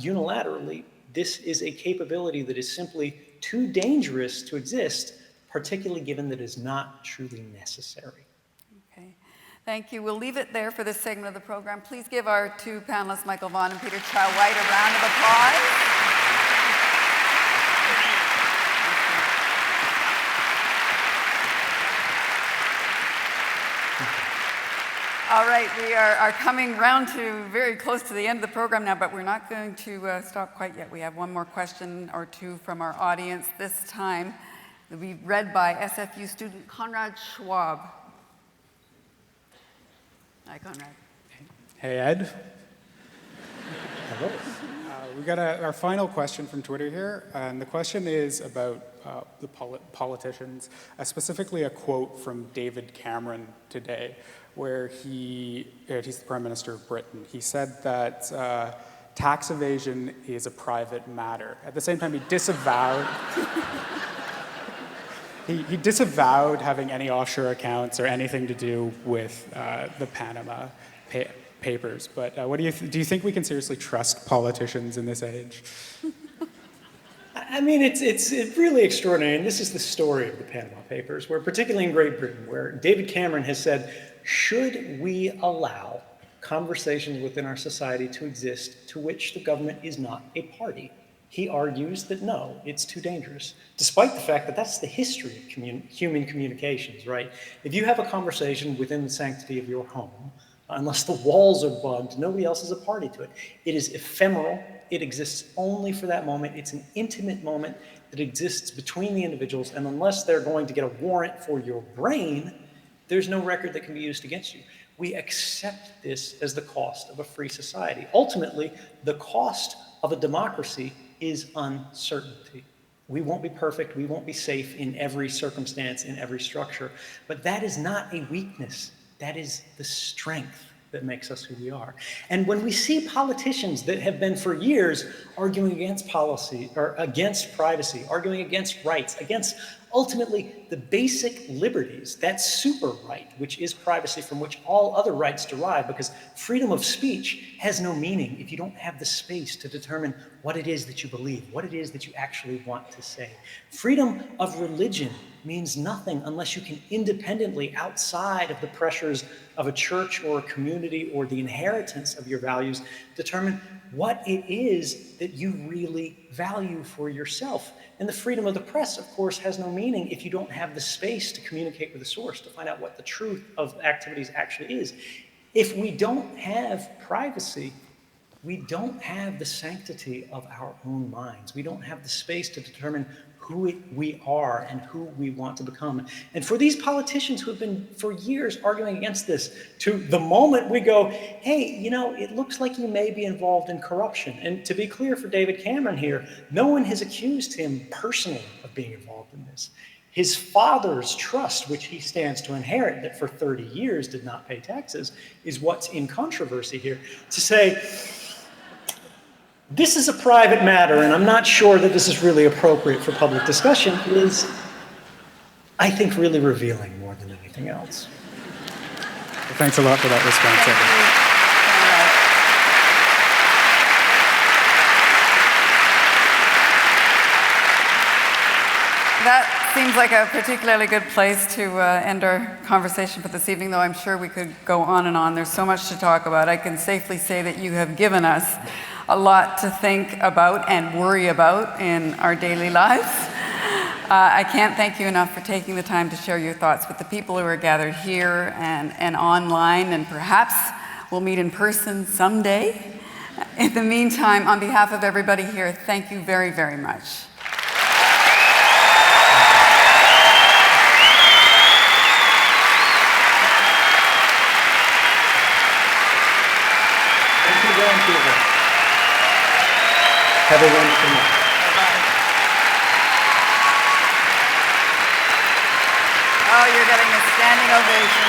[SPEAKER 4] unilaterally, this is a capability that is simply too dangerous to exist, particularly given that it is not truly necessary.
[SPEAKER 3] Okay, thank you. We'll leave it there for this segment of the program. Please give our two panelists, Micheal Vonn and Peter Chow-White, a round of applause. All right, we are coming round to very close to the end of the program now, but we're not going to stop quite yet. We have one more question or two from our audience. This time, will be read by SFU student Conrad Schwab. Hi, Conrad.
[SPEAKER 10] Hey, Ed. Hello. We got our final question from Twitter here, and the question is about the politicians, specifically a quote from David Cameron today, where he's the Prime Minister of Britain. He said that tax evasion is a private matter. At the same time, he disavowed he disavowed having any offshore accounts or anything to do with the Panama Papers. But what do you think we can seriously trust politicians in this age?
[SPEAKER 4] I mean, it's really extraordinary, and this is the story of the Panama Papers, where particularly in Great Britain, where David Cameron has said, should we allow conversations within our society to exist to which the government is not a party? He argues that no, it's too dangerous, despite the fact that that's the history of human communications, right? If you have a conversation within the sanctity of your home, unless the walls are bugged, nobody else is a party to it. It is ephemeral. It exists only for that moment. It's an intimate moment that exists between the individuals, and unless they're going to get a warrant for your brain, there's no record that can be used against you. We accept this as the cost of a free society. Ultimately, the cost of a democracy is uncertainty. We won't be perfect. We won't be safe in every circumstance, in every structure. But that is not a weakness. That is the strength that makes us who we are. And when we see politicians that have been for years arguing against policy or against privacy, arguing against rights, against ultimately the basic liberties, that super right, which is privacy, from which all other rights derive, because freedom of speech has no meaning if you don't have the space to determine what it is that you believe, what it is that you actually want to say. Freedom of religion means nothing unless you can independently, outside of the pressures of a church or a community or the inheritance of your values, determine what it is that you really value for yourself. And the freedom of the press, of course, has no meaning if you don't have the space to communicate with the source, to find out what the truth of activities actually is. If we don't have privacy, we don't have the sanctity of our own minds. We don't have the space to determine who we are and who we want to become. And for these politicians who have been for years arguing against this, to the moment we go, hey, you know, it looks like you may be involved in corruption. And to be clear for David Cameron here, no one has accused him personally of being involved in this. His father's trust, which he stands to inherit, that for 30 years did not pay taxes, is what's in controversy here. To say, this is a private matter, and I'm not sure that this is really appropriate for public discussion, is, I think, really revealing more than anything else.
[SPEAKER 10] Well, thanks a lot for that response, Edward.
[SPEAKER 3] That seems like a particularly good place to end our conversation for this evening, though I'm sure we could go on and on. There's so much to talk about. I can safely say that you have given us a lot to think about and worry about in our daily lives. I can't thank you enough for taking the time to share your thoughts with the people who are gathered here and online, and perhaps we'll meet in person someday. In the meantime, on behalf of everybody here, thank you very, very much.
[SPEAKER 4] Have a wonderful night.
[SPEAKER 3] Oh, you're getting a standing ovation.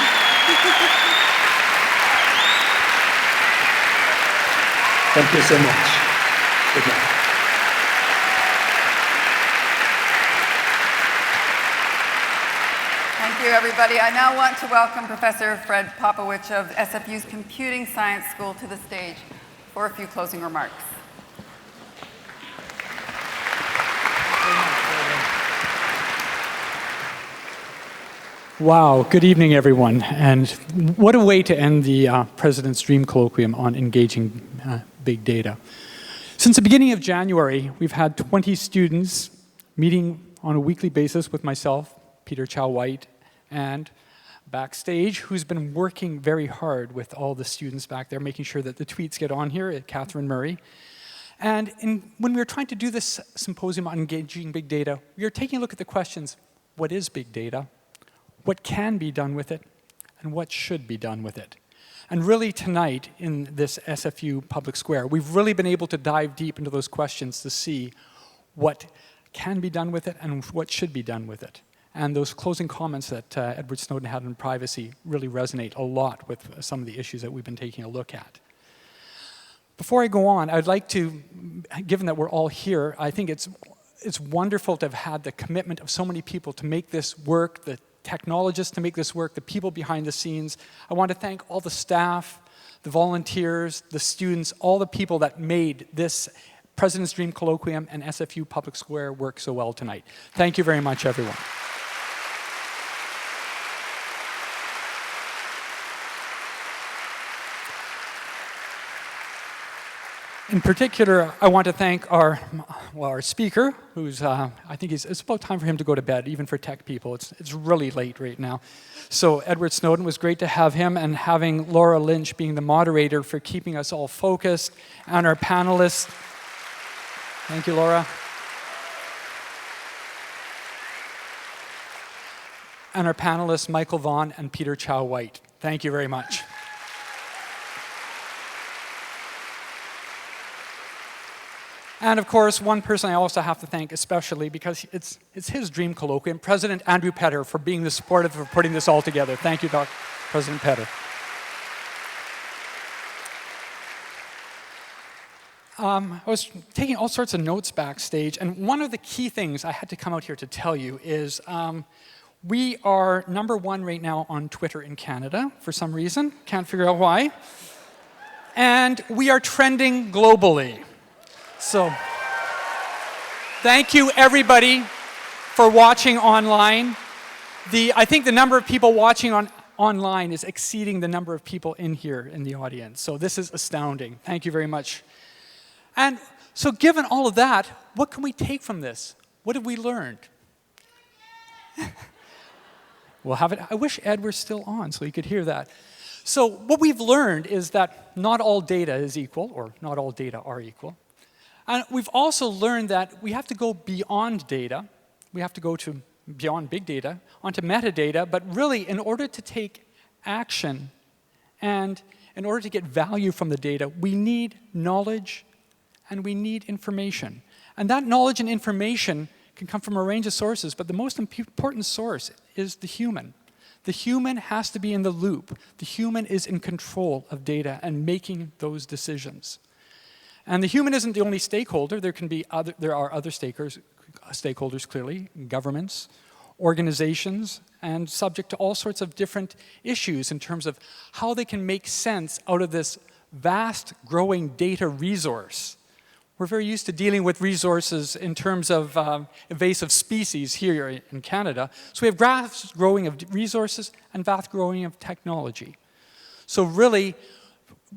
[SPEAKER 4] Thank you so much. Good night.
[SPEAKER 3] Thank you, everybody. I now want to welcome Professor Fred Popowich of SFU's Computing Science School to the stage for a few closing remarks.
[SPEAKER 11] Wow, good evening, everyone. And what a way to end the President's Dream Colloquium on engaging big data. Since the beginning of January, we've had 20 students meeting on a weekly basis with myself, Peter Chow-White, and backstage, who's been working very hard with all the students back there, making sure that the tweets get on here, Catherine Murray. And when we were trying to do this symposium on engaging big data, we were taking a look at the questions, what is big data? What can be done with it? And what should be done with it? And really tonight, in this SFU Public Square, we've really been able to dive deep into those questions to see what can be done with it and what should be done with it. And those closing comments that Edward Snowden had on privacy really resonate a lot with some of the issues that we've been taking a look at. Before I go on, I'd like to, given that we're all here, I think it's wonderful to have had the commitment of so many people to make this work, the technologists to make this work, the people behind the scenes. I want to thank all the staff, the volunteers, the students, all the people that made this President's Dream Colloquium and SFU Public Square work so well tonight. Thank you very much, everyone. In particular, I want to thank our speaker, who's, I think it's about time for him to go to bed, even for tech people. It's really late right now. So Edward Snowden, was great to have him, and having Laura Lynch being the moderator for keeping us all focused, and our panelists. Thank you, Laura. And our panelists, Micheal Vonn and Peter Chow-White. Thank you very much. And of course, one person I also have to thank especially, because it's his dream colloquium, President Andrew Petter, for being the supportive for putting this all together. Thank you, President Petter. I was taking all sorts of notes backstage, and one of the key things I had to come out here to tell you is we are #1 right now on Twitter in Canada for some reason. Can't figure out why. And we are trending globally. So, thank you everybody for watching online. I think the number of people watching online is exceeding the number of people in here in the audience. So this is astounding. Thank you very much. And so given all of that, what can we take from this? What have we learned? We'll have it. I wish Ed were still on so he could hear that. So what we've learned is that not all data is equal, or not all data are equal. And we've also learned that we have to go beyond data. We have to go to beyond big data, onto metadata, but really in order to take action and in order to get value from the data, we need knowledge and we need information. And that knowledge and information can come from a range of sources, but the most important source is the human. The human has to be in the loop. The human is in control of data and making those decisions. And the human isn't the only stakeholder. There are other stakeholders clearly, governments, organizations, and subject to all sorts of different issues in terms of how they can make sense out of this vast growing data resource. We're very used to dealing with resources in terms of invasive species here in Canada. So we have vast growing of resources and vast growing of technology. So really,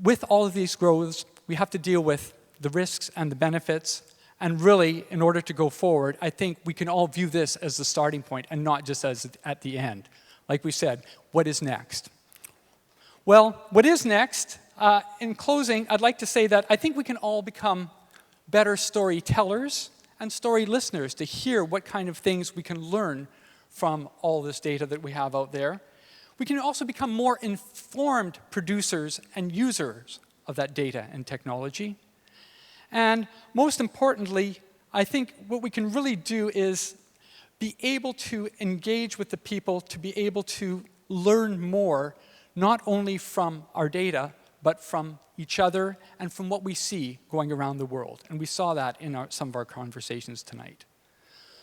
[SPEAKER 11] with all of these growths, we have to deal with the risks and the benefits, and really, in order to go forward, I think we can all view this as the starting point and not just as at the end. Like we said, what is next? Well, what is next? In closing, I'd like to say that I think we can all become better storytellers and story listeners to hear what kind of things we can learn from all this data that we have out there. We can also become more informed producers and users of that data and technology. And most importantly, I think what we can really do is be able to engage with the people, to be able to learn more, not only from our data, but from each other and from what we see going around the world. And we saw that in some of our conversations tonight.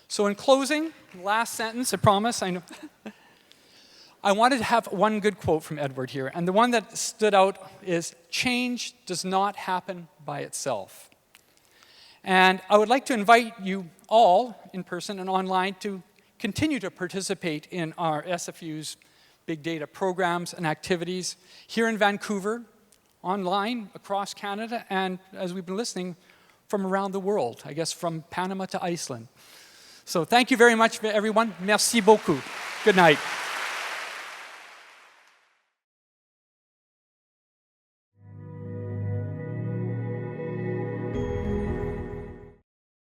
[SPEAKER 11] So in closing, last sentence, I promise, I know. I wanted to have one good quote from Edward here, and the one that stood out is, "Change does not happen by itself." And I would like to invite you all, in person and online, to continue to participate in our SFU's big data programs and activities here in Vancouver, online, across Canada, and as we've been listening, from around the world, I guess from Panama to Iceland. So thank you very much, everyone. Merci beaucoup. Good night.